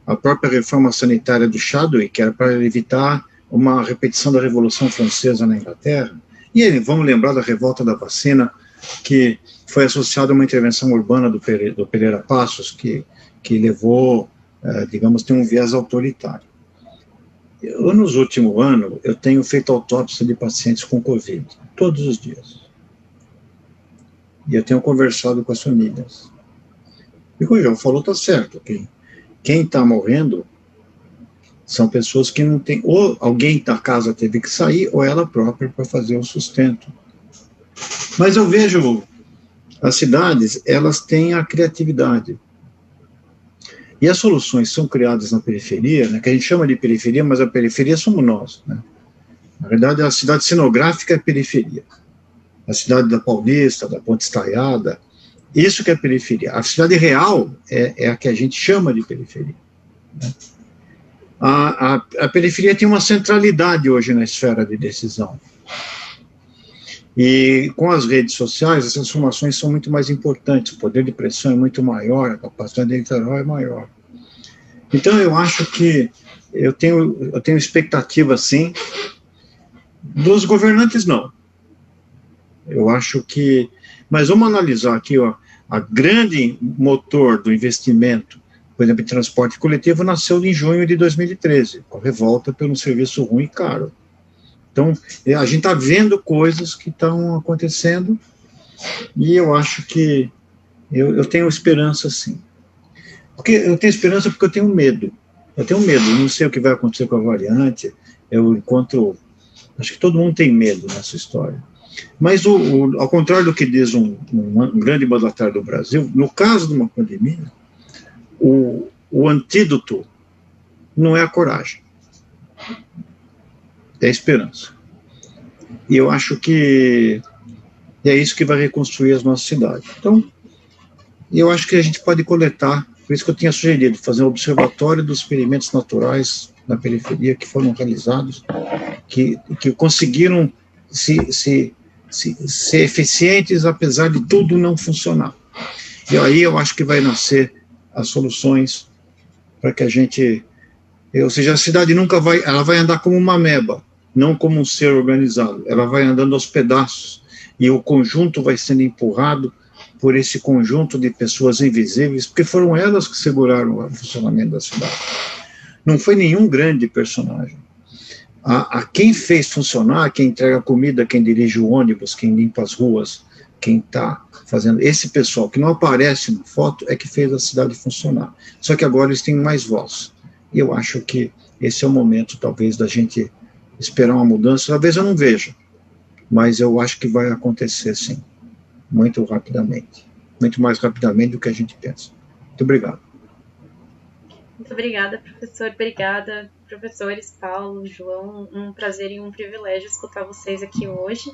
a própria reforma sanitária do Chadwick, que era para evitar uma repetição da Revolução Francesa na Inglaterra, e aí, vamos lembrar da revolta da vacina, que foi associada a uma intervenção urbana do Pereira Passos, que levou, digamos, tem um viés autoritário. Nos últimos anos, eu tenho feito autópsia de pacientes com Covid, todos os dias. E eu tenho conversado com as famílias. E o que o João falou está certo. Quem está morrendo são pessoas que não têm, ou alguém da casa teve que sair, ou ela própria para fazer o sustento. Mas eu vejo as cidades, elas têm a criatividade. E as soluções são criadas na periferia, né, que a gente chama de periferia, mas a periferia somos nós, né? Na verdade, a cidade cenográfica é periferia. A cidade da Paulista, da Ponte Estaiada, isso que é periferia. A cidade real é a que a gente chama de periferia, né? A periferia tem uma centralidade hoje na esfera de decisão. E com as redes sociais, as transformações são muito mais importantes, o poder de pressão é muito maior, a capacidade eleitoral é maior. Então, eu acho que eu tenho expectativa, sim, dos governantes, não. Eu acho que... Mas vamos analisar aqui, ó, a grande motor do investimento, por exemplo, em transporte coletivo, nasceu em junho de 2013, com a revolta pelo serviço ruim e caro. Então, a gente está vendo coisas que estão acontecendo e eu acho que eu tenho esperança, sim. Porque eu tenho esperança porque eu tenho medo. Eu tenho medo, não sei o que vai acontecer com a variante, eu encontro... Acho que todo mundo tem medo nessa história. Mas, ao contrário do que diz um grande mandatário do Brasil, no caso de uma pandemia, o antídoto não é a coragem, é a esperança. E eu acho que é isso que vai reconstruir as nossas cidades. Então, eu acho que a gente pode coletar, por isso que eu tinha sugerido fazer um observatório dos experimentos naturais na periferia que foram realizados, que conseguiram ser eficientes apesar de tudo não funcionar. E aí eu acho que vai nascer as soluções para que a gente... Ou seja, a cidade nunca vai... Ela vai andar como uma ameba, não como um ser organizado. Ela vai andando aos pedaços e o conjunto vai sendo empurrado por esse conjunto de pessoas invisíveis, porque foram elas que seguraram o funcionamento da cidade. Não foi nenhum grande personagem. A quem fez funcionar, quem entrega comida, quem dirige o ônibus, quem limpa as ruas, quem está fazendo... Esse pessoal que não aparece na foto é que fez a cidade funcionar. Só que agora eles têm mais voz. E eu acho que esse é o momento, talvez, da gente esperar uma mudança. Talvez eu não veja, mas eu acho que vai acontecer, sim, muito rapidamente. Muito mais rapidamente do que a gente pensa. Muito obrigado. Muito obrigada, professor. Obrigada, professores Paulo, João. Um prazer e um privilégio escutar vocês aqui hoje.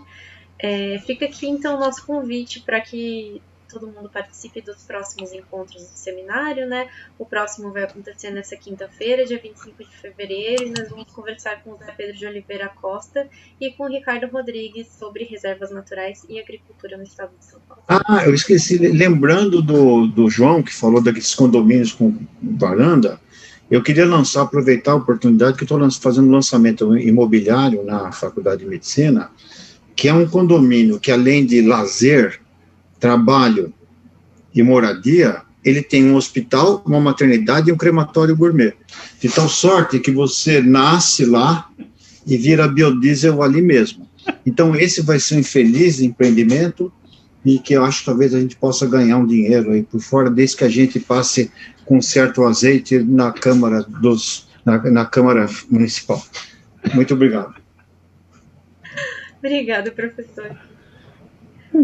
Fica aqui, então, o nosso convite para que todo mundo participe dos próximos encontros do seminário, né? O próximo vai acontecer nessa quinta-feira, dia 25 de fevereiro, e nós vamos conversar com o Zé Pedro de Oliveira Costa e com o Ricardo Rodrigues sobre reservas naturais e agricultura no estado de São Paulo. Ah, eu esqueci, lembrando do João, que falou daqueles condomínios com varanda, eu queria aproveitar a oportunidade que eu estou fazendo um lançamento imobiliário na Faculdade de Medicina, que é um condomínio que, além de lazer, trabalho e moradia, ele tem um hospital, uma maternidade e um crematório gourmet. De tal sorte que você nasce lá e vira biodiesel ali mesmo. Então, esse vai ser um infeliz empreendimento e que eu acho que talvez a gente possa ganhar um dinheiro aí por fora, desde que a gente passe com certo azeite na Câmara, na Câmara Municipal. Muito obrigado. Obrigada, professor.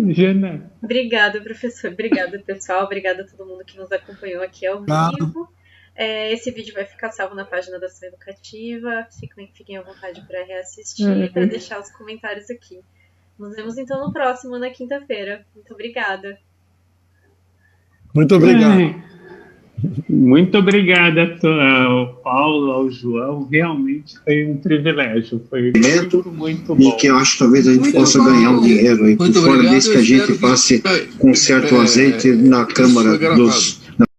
Jana. Obrigada, professor. Obrigada, pessoal. Obrigada a todo mundo que nos acompanhou aqui ao vivo. Esse vídeo vai ficar salvo na página da Ação Educativa. Fiquem à vontade para reassistir e para deixar os comentários aqui. Nos vemos, então, no próximo, na quinta-feira. Muito obrigada. Muito obrigado. Muito obrigada ao Paulo, ao João. Realmente foi um privilégio. Foi muito bom. E que eu acho que talvez a gente possa ganhar um dinheiro aí por fora, desde que a gente passe com certo azeite na Câmara